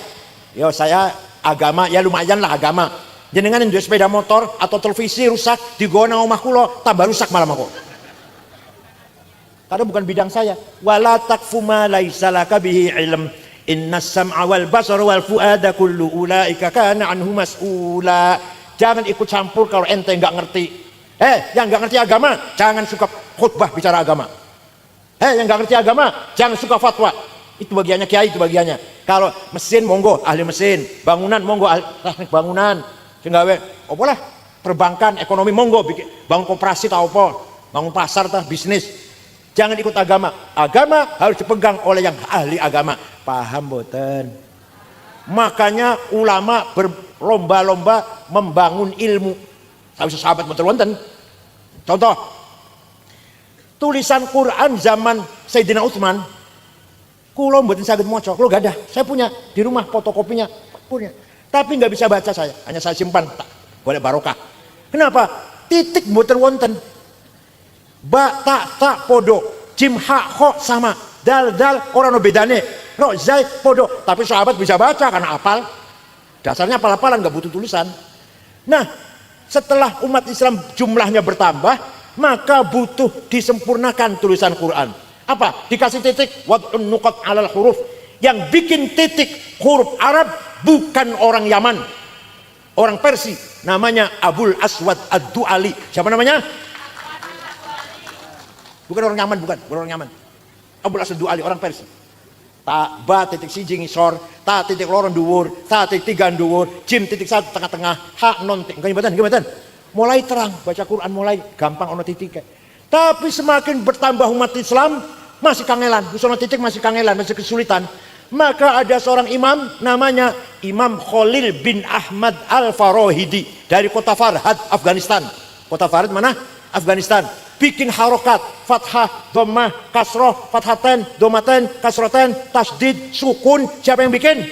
agama ya lumayan lah agama. Jenengan yang jual sepeda motor atau televisi rusak di gona omah kulo tambah rusak malam aku. Karena bukan bidang saya. Wala taqfu ma laisa laka bihi ilm. Innas sam'a wal basara wal fuada kullu ulaika kana anhu mas'ula. Jangan ikut campur kalau ente enggak ngerti. Yang enggak ngerti agama jangan suka khutbah bicara agama. Yang enggak ngerti agama jangan suka fatwa. Itu bagiannya kiai, itu bagiannya. Kalau mesin monggo ahli mesin, bangunan monggo ahli teknik bangunan. Singgawe opo lah, perbankan, ekonomi monggo bikin bangun koperasi tau apa, bangun pasar tah bisnis. Jangan ikut agama. Agama harus dipegang oleh yang ahli agama. Paham boten? Makanya ulama berlomba-lomba membangun ilmu. Tapi sahabat betul wonten. Contoh, tulisan Quran zaman Sayyidina Utsman. Kulo mboten saged maca, kulo gak ada. Saya punya di rumah fotokopinya, punya. Tapi nggak bisa baca saya, hanya saya simpan tak boleh barokah. Kenapa? Titik mboten wonten. Ba tak podo, jim ha kho sama, dal orang no bedane. Ro zai podo, tapi sahabat bisa baca karena apal. Dasarnya apal-apalan nggak butuh tulisan. Nah, setelah umat Islam jumlahnya bertambah, maka butuh disempurnakan tulisan Quran. Apa? Dikasih titik wad'un nuqat 'alal huruf. Yang bikin titik huruf Arab bukan orang Yaman, orang Persia, namanya Abul Aswad Ad-Du'ali. Siapa namanya? Bukan orang Yaman, bukan orang Yaman. Abul Aswad Ad-Du'ali, orang Persia. Ta ba titik siji ngisor, ta titik loro dhuwur, ta titik 3 dhuwur, jim titik 1 tengah-tengah, ha non titik. Gimana? Mulai terang baca Quran, mulai gampang ono titik. Tapi semakin bertambah umat Islam masih kangelan, misalnya titik masih kangelan, masih kesulitan. Maka ada seorang imam namanya Imam Khalil bin Ahmad Al-Farahidi dari kota Farhad, Afghanistan. Kota Farhad mana? Afghanistan. Bikin harokat, fathah, dhammah, kasroh, fathaten, domaten, kasroten, tasdid, sukun. Siapa yang bikin?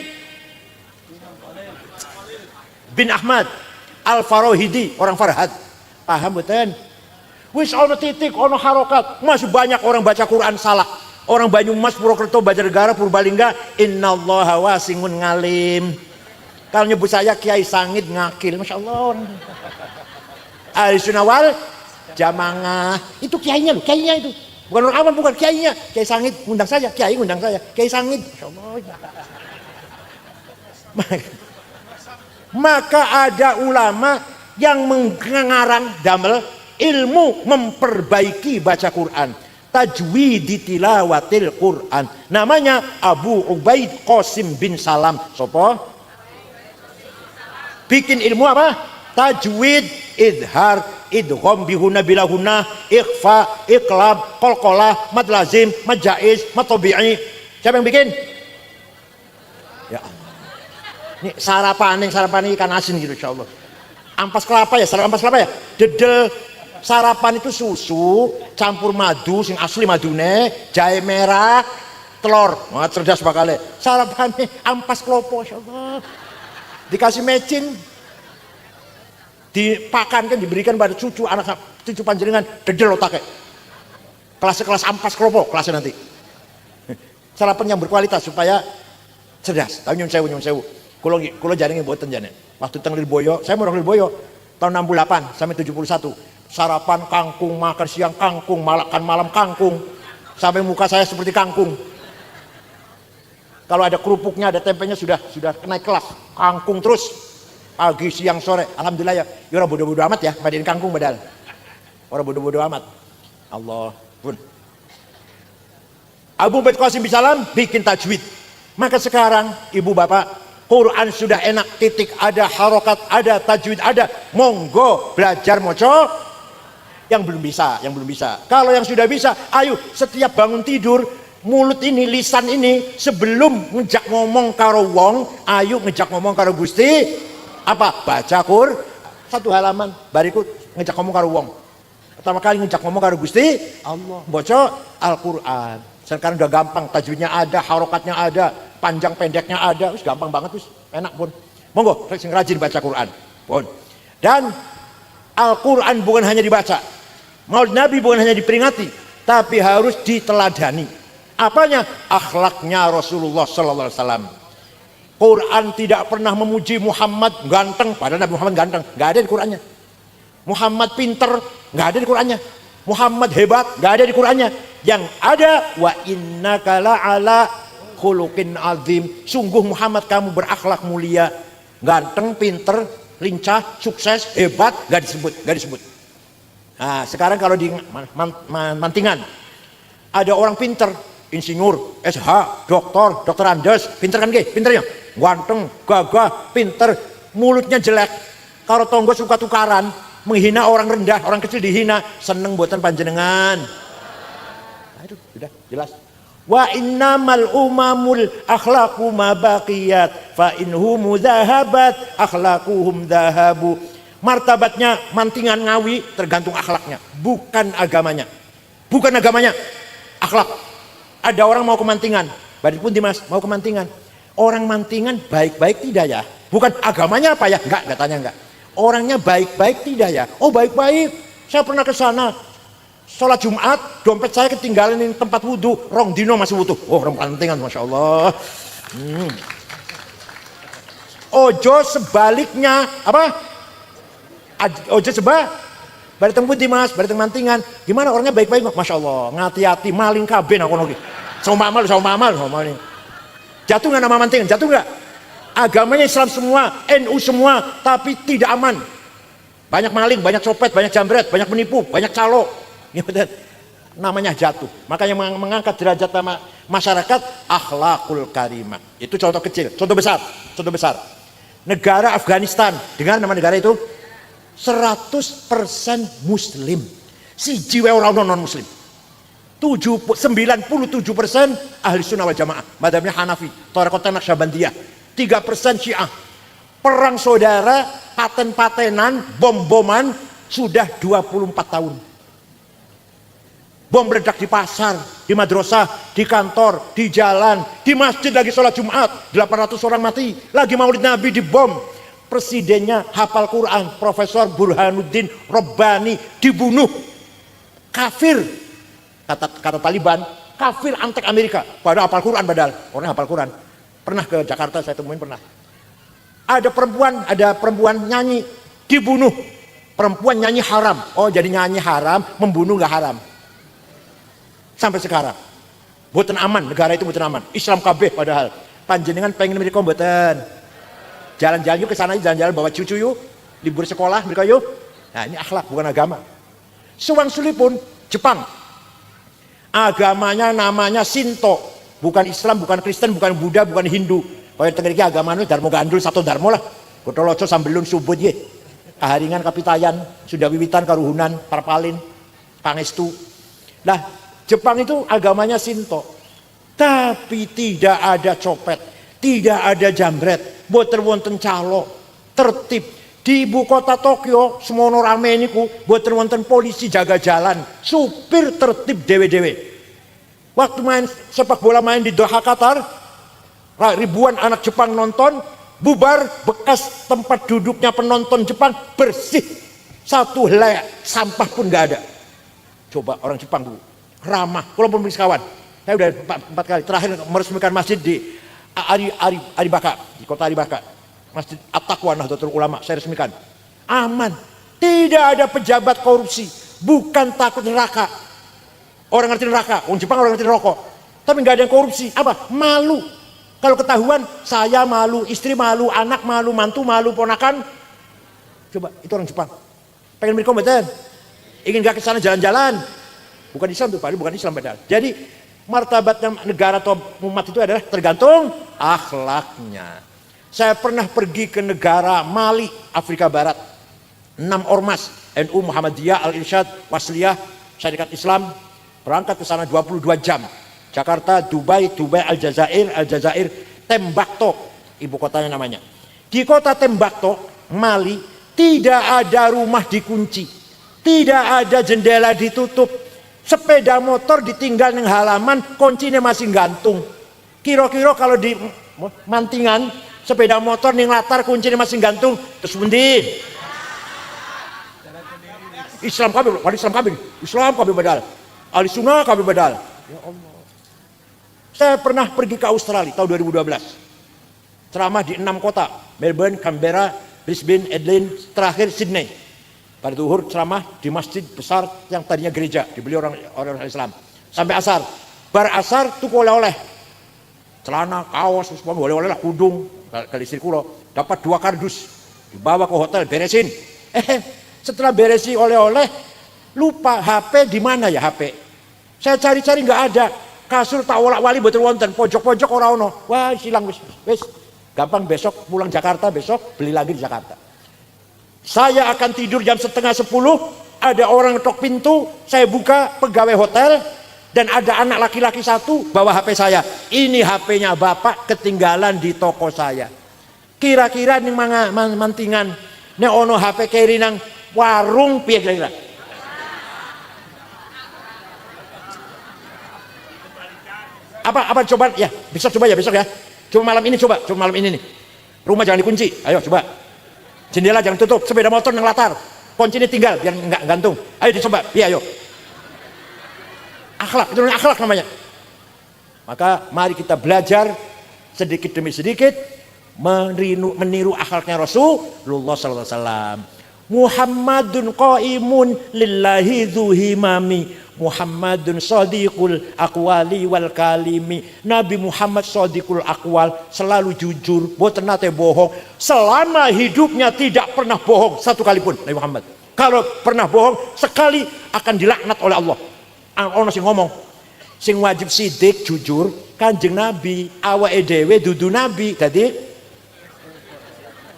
Bin Ahmad Al-Farahidi, orang Farhad. Paham betul? Wis ono titik, ono harokat, masih banyak orang baca Quran salah. Orang Banyumas, Purwokerto, Banjarnegara, Purbalingga, innallaha wasi'un ngalim. Kalau nyebut saya Kiai Sangid ngakil, masya Allah. Ahlussunnah wal jamaah itu kiainya loh, kiainya itu. Bukan orang awam, bukan kiainya. Kiai Sangid ngundang saya, Kiai ngundang saya, Kiai Sangid. Masya Allah. Maka ada ulama yang mengarang damel ilmu memperbaiki baca Quran, tajwid tilawatil Quran. Namanya Abu Ubaid Qasim bin Salam. Sopo? Bikin ilmu apa? Tajwid, idhar, idgham bihuna bilahuna, ikhfa, iqlab, qalqalah, mad lazim, mad jaiz, mad tabi'i. Siapa yang bikin? Ya Allah. Ini sarapan ikan asin gitu insyaallah. Ampas kelapa ya, ampas kelapa ya. Dedel sarapan itu susu campur madu sing asli madune, jahe merah, telur. Wah, cerdas bakale. Sarapannya ampas klopo insyaallah. Dikasih mecin, dipakankan, diberikan pada cucu anak cucu panjenengan, dedel otaknya. Kelas ampas klopo kelasnya nanti. Sarapan yang berkualitas supaya cerdas. Tapi nyun sewu. Kulo jaringan buatan jane. Waktu teng Lirboyo, saya mau Lirboyo tahun 68 sampai 71. Sarapan kangkung, makan siang kangkung, makan malam kangkung. Sampai muka saya seperti kangkung. Kalau ada kerupuknya, ada tempenya sudah naik kelas. Kangkung terus. Pagi, siang, sore. Alhamdulillah ya. Ya orang bodoh-bodoh amat ya, padain kangkung badal. Orang bodoh-bodoh amat. Allah pun. Abu Bakar Qasim bisalam bikin tajwid. Maka sekarang ibu bapak, Quran sudah enak, titik ada, harokat ada, tajwid ada. Monggo belajar moco. Yang belum bisa. Kalau yang sudah bisa, ayo setiap bangun tidur, mulut ini, lisan ini, sebelum ngejak ngomong karo wong, ayo ngejak ngomong karo Gusti. Apa? Baca Quran satu halaman, bariku ngejak ngomong karo wong. Pertama kali ngejak ngomong karo Gusti Allah, baca Al-Quran. Sekarang udah gampang, tajwidnya ada, harokatnya ada, panjang pendeknya ada, gampang banget, enak pun. Monggo sing rajin baca Quran pun. Dan Al-Quran bukan hanya dibaca, Maulid Nabi bukan hanya diperingati, tapi harus diteladani. Apanya? Akhlaknya Rasulullah Sallallahu Alaihi Wasallam. Quran tidak pernah memuji Muhammad ganteng, padahal Nabi Muhammad ganteng, nggak ada di Qurannya. Muhammad pinter, nggak ada di Qurannya. Muhammad hebat, nggak ada di Qurannya. Yang ada wa innaka la'ala khuluqin azim. Sungguh Muhammad kamu berakhlak mulia, ganteng, pinter, lincah, sukses, hebat, nggak disebut. Nah, sekarang kalau di Mantingan ada orang pinter, insinyur, SH, dokter Andes, pinter kan pinternya, ganteng, gagah, pinter, mulutnya jelek. Kalau tonggo suka tukaran, menghina orang rendah, orang kecil dihina, seneng buatan panjenengan. Aduh, sudah jelas. Wa innamal umamul akhlaqu ma baqiyat fa inhum dhahabat akhlaquhum dhahabu. Martabatnya Mantingan Ngawi tergantung akhlaknya, bukan agamanya. Bukan agamanya, akhlak. Ada orang mau ke Mantingan, Badit pun Dimas mau ke Mantingan. Orang Mantingan baik-baik tidak ya? Bukan agamanya apa ya? Enggak tanya enggak. Orangnya baik-baik tidak ya? Oh baik-baik. Saya pernah ke sana. Sholat Jumat, dompet saya ketinggalan di tempat wudhu. Rong dino masih wutuh. Oh orang Mantingan, Masya Allah. Ojo sebaliknya apa? Ojo Badit teng pundi Mas, badit teng Mantingan. Gimana orangnya baik-baik? Masya Allah, ngati-hati maling kabeh aku lagi. Sama amal. Jatuh nggak nama Mantingan? Jatuh nggak? Agamanya Islam semua, NU semua, tapi tidak aman. Banyak maling, banyak copet, banyak jambret, banyak menipu, banyak calo. Namanya jatuh. Makanya mengangkat derajat masyarakat akhlakul karimah. Itu contoh kecil, contoh besar. Negara Afghanistan, dengar nama negara itu? 100% muslim. Siji wae ora non muslim. 97% ahli sunnah wal jamaah. Madhabnya Hanafi, Thariqah Naqsyabandiyah. 3% Syiah. Perang saudara, paten-patenan, bom-boman sudah 24 tahun. Bom meledak di pasar, di madrasah, di kantor, di jalan, di masjid lagi sholat Jumat, 800 orang mati, lagi Maulid Nabi dibom. Presidennya hafal Quran, Profesor Burhanuddin Rabbani dibunuh. Kafir, kata Taliban, kafir antek Amerika. Padahal hafal Quran orang hafal Quran. Pernah ke Jakarta saya temuin pernah. Ada perempuan nyanyi dibunuh. Perempuan nyanyi haram. Oh jadi nyanyi haram, membunuh nggak haram. Sampai sekarang. Boten aman, negara itu boten aman. Islam kabeh padahal. Panjenengan pengen mereka boten. Jalan-jalan yuk ke sana, jalan-jalan bawa cucu yuk, libur sekolah mereka yuk. Nah ini akhlak bukan agama. Suwang Sulipun Jepang, agamanya namanya Shinto, bukan Islam, bukan Kristen, bukan Buddha, bukan Hindu. Kalau tenggeriki agamanya Darmo Gandul satu Darmo lah. Kotoloco sambelun subut ye, kaharingan kapitayan, sudah wiwitan karuhunan, parpalin, pangestu. Nah Jepang itu agamanya Shinto, tapi tidak ada copet, tidak ada jambret. boten wonten calo, tertib. Di ibu kota Tokyo semono rame niku boten wonten polisi jaga jalan, supir tertib dewe-dewe. Waktu main sepak bola main di Doha Qatar, ribuan anak Jepang nonton, bubar, bekas tempat duduknya penonton Jepang bersih, satu helai sampah pun nggak ada. Coba orang Jepang dulu ramah. Walaupun kawan, saya udah empat kali terakhir meresmikan masjid di Aribaka, di kota Aribaka, Masjid At-Taqwa Nahdlatul Ulama, saya resmikan. Aman, tidak ada pejabat korupsi, bukan takut neraka. Orang ngerti neraka, orang Jepang orang ngerti rokok, tapi nggak ada yang korupsi. Apa? Malu. Kalau ketahuan, saya malu, istri malu, anak malu, mantu malu, ponakan. Coba, itu orang Jepang. Pengen berkompeten, ingin gak ke sana jalan-jalan. Bukan Islam tuh Pak, bukan Islam padahal. Jadi martabatnya negara atau umat itu adalah tergantung akhlaknya. Saya pernah pergi ke negara Mali, Afrika Barat. 6 ormas NU Muhammadiyah, Al-Irsyad, Wasliyah, Syarikat Islam berangkat ke sana 22 jam. Jakarta, Dubai, Aljazair, Tembakto, ibu kotanya namanya. Di kota Tembakto, Mali, tidak ada rumah dikunci, tidak ada jendela ditutup, sepeda motor ditinggal di halaman, kuncinya masih gantung. Kira-kira kalau di mantingan, sepeda motor ning latar kuncinya masih gantung, terus bundi. Islam kami badal. Ahli sunnah kami badal. Ya Allah. Saya pernah pergi ke Australia tahun 2012. Ceramah di 6 kota, Melbourne, Canberra, Brisbane, Adelaide, terakhir Sydney. Pada zuhur ceramah di masjid besar yang tadinya gereja, dibeli orang Islam. Sampai asar. Bar asar tuku oleh-oleh. Celana, kaos, semua oleh-oleh lah, kudung, kali istri kulo. Dapat 2 kardus, dibawa ke hotel, beresin. Setelah beresi oleh-oleh, lupa HP di mana ya HP. Saya cari-cari nggak ada. Kasur tak wolak-wali betul wonten, pojok-pojok ora ono. Wah, silang wis. Gampang besok pulang Jakarta, besok beli lagi di Jakarta. Saya akan tidur jam setengah 10, ada orang ngetok pintu, saya buka, pegawai hotel, dan ada anak laki-laki satu bawa HP saya. Ini HP-nya bapak ketinggalan di toko saya. Kira-kira nih mantingan, nek ono HP kiri nang warung piye kira-kira? Apa coba ya, besok coba ya, besok ya. Coba malam ini nih. Rumah jangan dikunci, ayo coba. Jendela jangan tutup, sepeda motor yang latar. Kuncinya tinggal biar enggak gantung. Ayo dicoba, iya ayo. Akhlak, itu akhlak namanya. Maka mari kita belajar sedikit demi sedikit meniru akhlaknya Rasulullah sallallahu alaihi wasallam. Muhammadun qaimun lillahi dzuhimami. Muhammadun sadiqul aqwali wal kalimi. Nabi Muhammad sadiqul aqwal, selalu jujur, boten nate bohong. Selama hidupnya tidak pernah bohong satu kali pun Nabi Muhammad. Kalau pernah bohong sekali akan dilaknat oleh Allah. Ono sing ngomong, sing wajib sidik jujur Kanjeng Nabi, awake dhewe dudu nabi. Dadi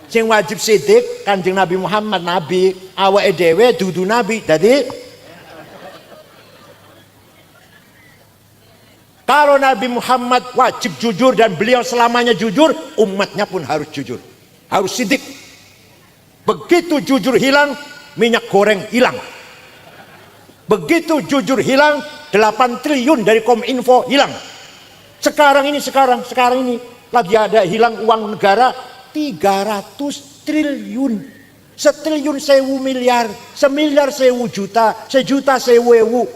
sing wajib sidik Kanjeng Nabi Muhammad nabi, awake dhewe dudu nabi. Dadi kalau Nabi Muhammad wajib jujur dan beliau selamanya jujur, umatnya pun harus jujur, harus sidik. Begitu jujur hilang, minyak goreng hilang. Begitu jujur hilang, 8 triliun dari Kominfo hilang. Sekarang ini lagi ada hilang uang negara 300 triliun. Setriliun 1000 miliar, semiliar 1000 juta, sejuta 1000 ewu.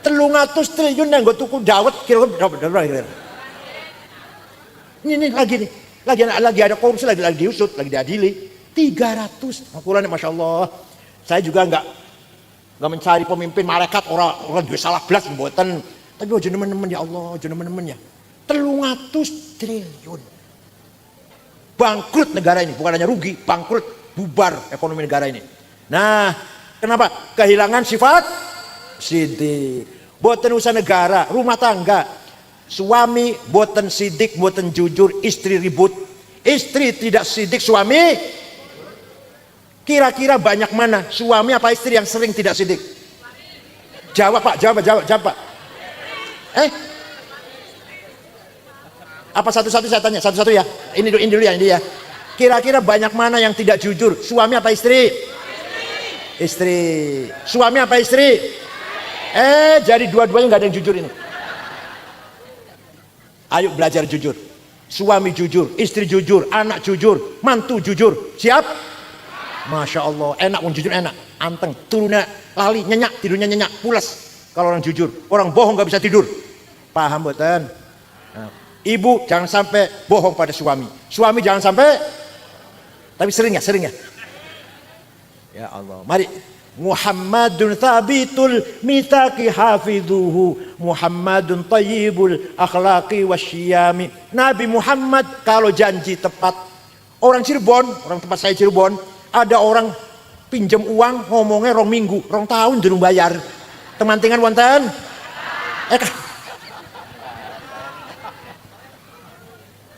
300 triliun yang gue tuku dawet kira-kira. Ini lagi ada korupsi, lagi diusut, lagi diadili. 300, ukurannya masya Allah. Saya juga nggak mencari pemimpin malaikat orang duwe salah belas mboten. Tapi ojo nemen-nemen ya Allah, ojo nemen-nemen ya. 300 triliun. Bangkrut negara ini, bukan hanya rugi, bangkrut, bubar ekonomi negara ini. Nah, kenapa? Kehilangan sifat sidik. Boten usaha negara, rumah tangga. Suami boten sidik, boten jujur, istri ribut. Istri tidak sidik, suami. Kira-kira banyak mana suami apa istri yang sering tidak sidik? Jawab Pak, jawab Pak. Apa satu-satu saya tanya, satu-satu ya. Ini dulu ya, ini ya. Kira-kira banyak mana yang tidak jujur? Suami apa istri? Istri. Suami apa istri? Jadi dua-duanya nggak ada yang jujur ini. Ayo belajar jujur. Suami jujur, istri jujur, anak jujur, mantu jujur. Siap? Masya Allah, enak pun jujur enak. Anteng, turunnya lali, nyenyak, tidurnya nyenyak, pulas. Kalau orang jujur, orang bohong nggak bisa tidur. Paham betul? Nah, ibu jangan sampai bohong pada suami. Suami jangan sampai. Tapi sering ya. Ya Allah, mari. Muhammadun thabitul mitsaqi hafidhuhu, Muhammadun tayyibul akhlaqi wasyiyami. Nabi Muhammad kalau janji tepat. Orang Cirebon, orang tempat saya Cirebon, ada orang pinjam uang ngomongnya 2 minggu, 2 tahun durung bayar. Temantingan wonten?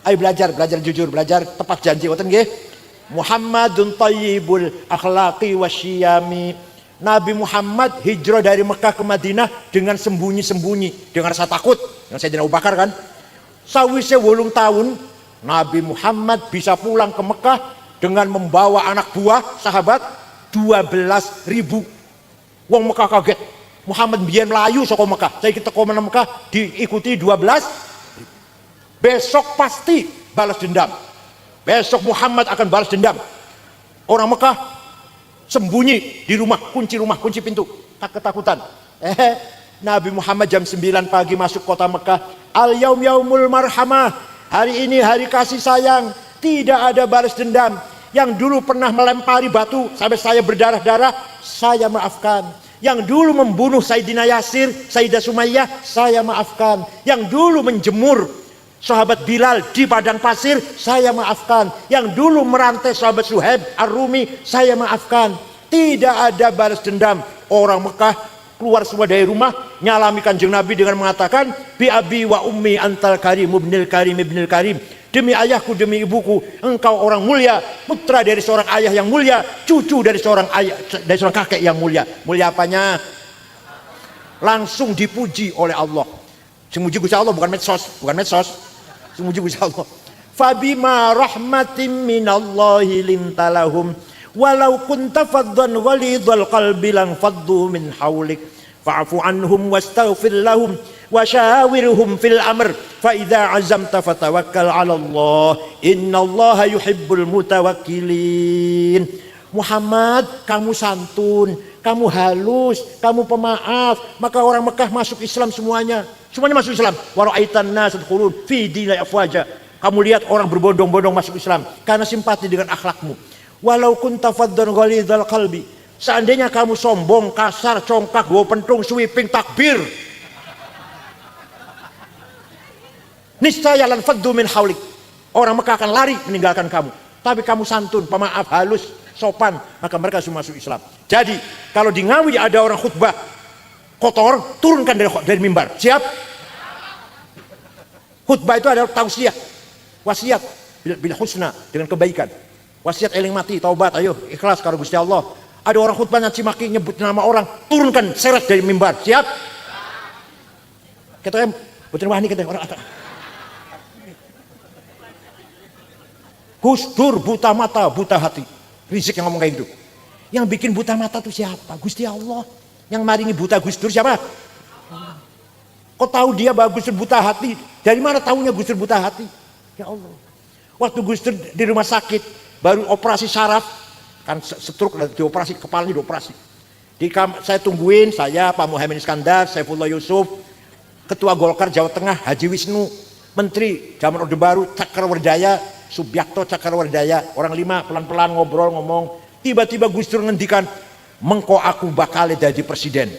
Ayo belajar jujur, belajar tepat janji wonten nggih. Muhammadun tayyibul akhlaqi wasyiyami. Nabi Muhammad hijrah dari Mekah ke Madinah dengan sembunyi-sembunyi, dengan rasa takut. Yang Sayyidina Abu Bakar kan. Sawise 8 tahun, Nabi Muhammad bisa pulang ke Mekah dengan membawa anak buah sahabat 12.000. Wong Mekah kaget. Muhammad biyen melayu saka Mekah. Saya kita ke Mekah diikuti 12. Besok pasti balas dendam. Besok Muhammad akan balas dendam. Orang Mekah sembunyi di rumah, kunci pintu, tak ketakutan. Nabi Muhammad jam 9 pagi masuk kota Mekah. Al-yaum yaumul marhamah. Hari ini hari kasih sayang. Tidak ada balas dendam. Yang dulu pernah melempari batu sampai saya berdarah-darah, saya maafkan. Yang dulu membunuh Sayyidina Yasir, Sayyidah Sumayyah, saya maafkan. Yang dulu menjemur sahabat Bilal di padang pasir, saya maafkan. Yang dulu merantai sahabat Suhaib Ar-Rumi, saya maafkan. Tidak ada balas dendam. Orang Mekah keluar semua dari rumah, nyalami Kanjeng Nabi dengan mengatakan, bi abi wa ummi antal karim ibnil karim. Demi ayahku, demi ibuku, engkau orang mulia, putra dari seorang ayah yang mulia, cucu dari seorang ayah, dari seorang kakek yang mulia. Mulia apanya? Langsung dipuji oleh Allah. Semuji Gusti Allah, bukan medsos. Semuji Gusti Allah. Fabima rahmatin minallahi lintalahum walau kunta faddan ghalidhal qalbi lang faddu min haulik fa'fu anhum wastaghfir lahum wasyawirhum fil amr fa idza azamta fatawakkal 'ala Allah innallaha yuhibbul mutawakkilin. Muhammad, kamu santun, kamu halus, kamu pemaaf, maka orang Mekah masuk Islam semuanya masuk Islam. Wa ra'aitan nas yadkhulun fi dinillahi afwaja. Kamu lihat orang berbondong-bondong masuk Islam karena simpati dengan akhlakmu. Walau kunta faddan ghalidhal qalbi, seandainya kamu sombong, kasar, congkak, bawa pentung, sweeping, takbir, niscaya lan faddu min haulik, orang Mekah akan lari meninggalkan kamu. Tapi kamu santun, pemaaf, halus, sopan, maka mereka semua masuk Islam. Jadi kalau di Ngawi ada orang khutbah kotor, turunkan dari mimbar. Siap? Khutbah itu adalah tausiah, wasiat bil husna, dengan kebaikan. Wasiat eling mati, taubat, ayo ikhlas karo Gusti Allah. Ada orang khutbah nyaci maki, nyebut nama orang, turunkan, seret dari mimbar. Siap? Kita betul wani kita orang atas. Gus Dur buta mata, buta hati. Rizik yang ngomong kayak gitu. Yang bikin buta mata itu siapa? Gusti Allah. Yang maringi buta Gus Dur siapa? Kok tahu dia bahwa Gus Dur buta hati? Dari mana tahunya Gus Dur buta hati? Ya Allah. Waktu Gus Dur di rumah sakit, baru operasi saraf, kan stroke, dioperasi, kepalanya dioperasi. Saya tungguin, saya Pak Muhammad Iskandar, Saifullah Yusuf, Ketua Golkar Jawa Tengah Haji Wisnu, Menteri Zaman Orde Baru Cakrawardaya, Subyakto Cakrawardaya, orang 5 pelan-pelan ngobrol ngomong. Tiba-tiba Gus Dur ngendikan, mengko aku bakal jadi presiden.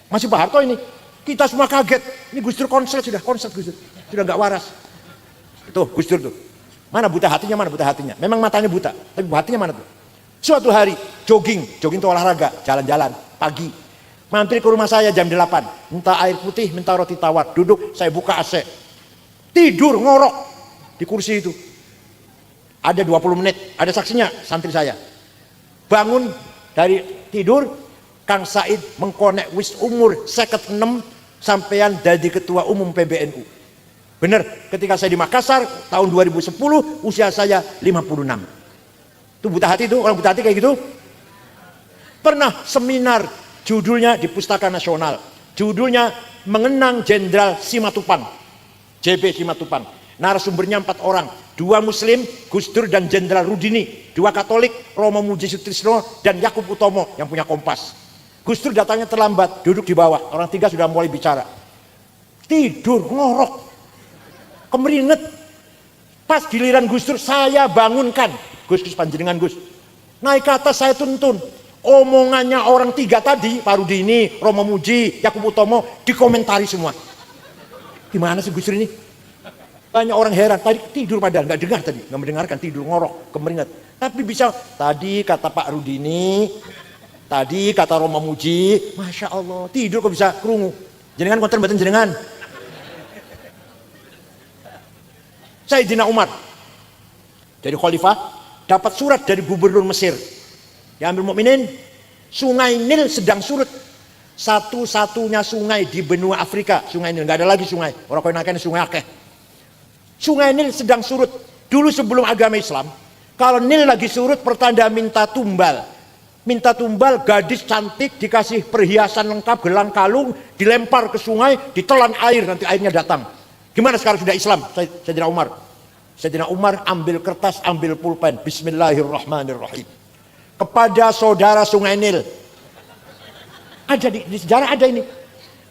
Masih Pak Harto ini. Kita semua kaget. Ini Gus Dur konser Gus Dur. Sudah nggak waras. Itu Gus Dur tuh. Mana buta hatinya, mana buta hatinya. Memang matanya buta, tapi hatinya mana tuh. Suatu hari jogging itu olahraga, jalan-jalan pagi. Mampir ke rumah saya jam 8, minta air putih, minta roti tawar. Duduk, saya buka AC. Tidur ngorok di kursi itu. Ada 20 menit, ada saksinya, santri saya. Bangun dari tidur, Kang Said mengkonek wis umur 56 sampean jadi ketua umum PBNU. Benar, ketika saya di Makassar tahun 2010 usia saya 56. Itu buta hati tuh, orang buta hati kayak gitu. Pernah seminar judulnya di Pustaka Nasional. Judulnya Mengenang Jenderal Simatupang. JB Simatupang. Narasumbernya 4 orang. 2 Muslim, Gus Dur dan Jenderal Rudini. 2 Katolik, Romo Muji Sutrisno dan Yakub Utomo yang punya Kompas. Gus Dur datangnya terlambat, duduk di bawah. Orang 3 sudah mulai bicara. Tidur, ngorok, kemeringet. Pas giliran Gus Dur, saya bangunkan. Gus panjenengan Gus. Naik ke atas saya tuntun. Omongannya orang 3 tadi, Pak Rudini, Romo Muji, Yakub Utomo, dikomentari semua. Gimana sih Gus Dur ini? Banyak orang heran, tadi tidur padahal, nggak dengar tadi, nggak mendengarkan, tidur, ngorok, kemeringat. Tapi bisa, tadi kata Pak Rudini, tadi kata Romo Muji, Masya Allah, tidur kok bisa kerungu. Jenengan konten batin jenengan. Sayyidina Umar, dari khalifah, dapat surat dari gubernur Mesir. Ya ambil mukminin, sungai Nil sedang surut. Satu-satunya sungai di benua Afrika, sungai Nil, nggak ada lagi sungai. Orang kau naikkan sungai Akeh. Sungai Nil sedang surut. Dulu sebelum agama Islam, kalau Nil lagi surut, pertanda minta tumbal. Minta tumbal, gadis cantik dikasih perhiasan lengkap, gelang kalung, dilempar ke sungai, ditelan air, nanti airnya datang. Gimana sekarang sudah Islam? Sayyidina Umar. Sayyidina Umar ambil kertas, ambil pulpen. Bismillahirrahmanirrahim. Kepada saudara sungai Nil. Ada di sejarah ada ini.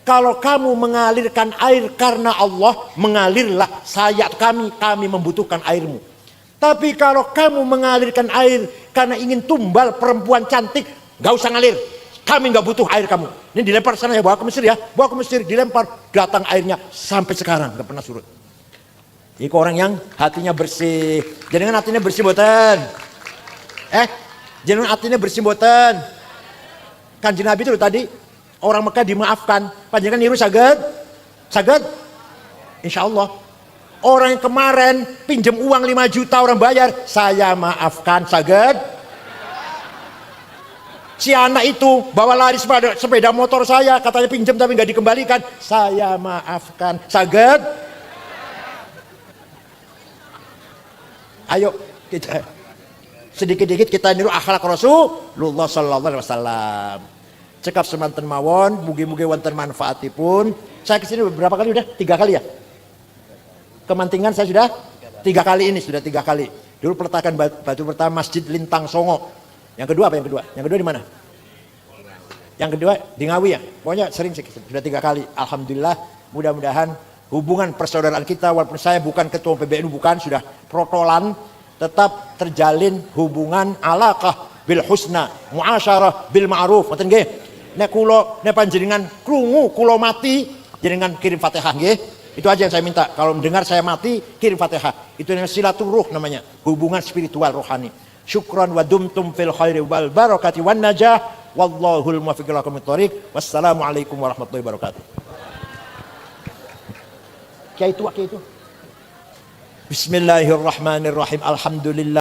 Kalau kamu mengalirkan air karena Allah, mengalirlah kami membutuhkan airmu. Tapi kalau kamu mengalirkan air karena ingin tumbal perempuan cantik, gak usah ngalir. Kami gak butuh air kamu. Ini dilempar sana ya, bawa ke Mesir ya. Bawa ke Mesir, dilempar, datang airnya sampai sekarang gak pernah surut. Ini orang yang hatinya bersih. Jangan hatinya bersih boten. Jangan hatinya bersih boten. Kanjeng Nabi itu tadi orang Mekah dimaafkan. Panjenengan niru saged? Saged? Insya Allah. Orang yang kemarin pinjam uang 5 juta orang bayar, saya maafkan, saged? Si anak itu bawa lari sepeda motor saya, katanya pinjam tapi nggak dikembalikan, saya maafkan, saged? Ayo kita sedikit-sedikit kita niru akhlak Rasulullah sallallahu alaihi wasallam. Cekap semanten mawon, mugi-mugi wonten manfaatipun. Saya kesini beberapa kali udah? 3 kali ya? Kemantingan saya sudah 3 kali ini, sudah 3 kali. Dulu peletakan batu pertama Masjid Lintang Songo. Yang kedua apa yang kedua? Yang kedua di mana? Yang kedua di Ngawi ya? Pokoknya sering sudah 3 kali. Alhamdulillah, mudah-mudahan hubungan persaudaraan kita, walaupun saya bukan ketua PBNU, bukan, sudah protolan, tetap terjalin hubungan alaqah bil husna, muasyarah bil ma'ruf. Ngoten nggih. Nek kula nek panjenengan krungu kula mati, jenengan kirim Fatihah nggih. Itu aja yang saya minta. Kalau mendengar saya mati, kirim Fatihah. Itu namanya silaturruh namanya, hubungan spiritual rohani. Syukran wa dumtum fil khairi wal barakati wan najah. Wallahul muwaffiq ila aqwamit thoriq. Wassalamualaikum warahmatullahi wabarakatuh. Kayak itu. Bismillahirrahmanirrahim. Alhamdulillah.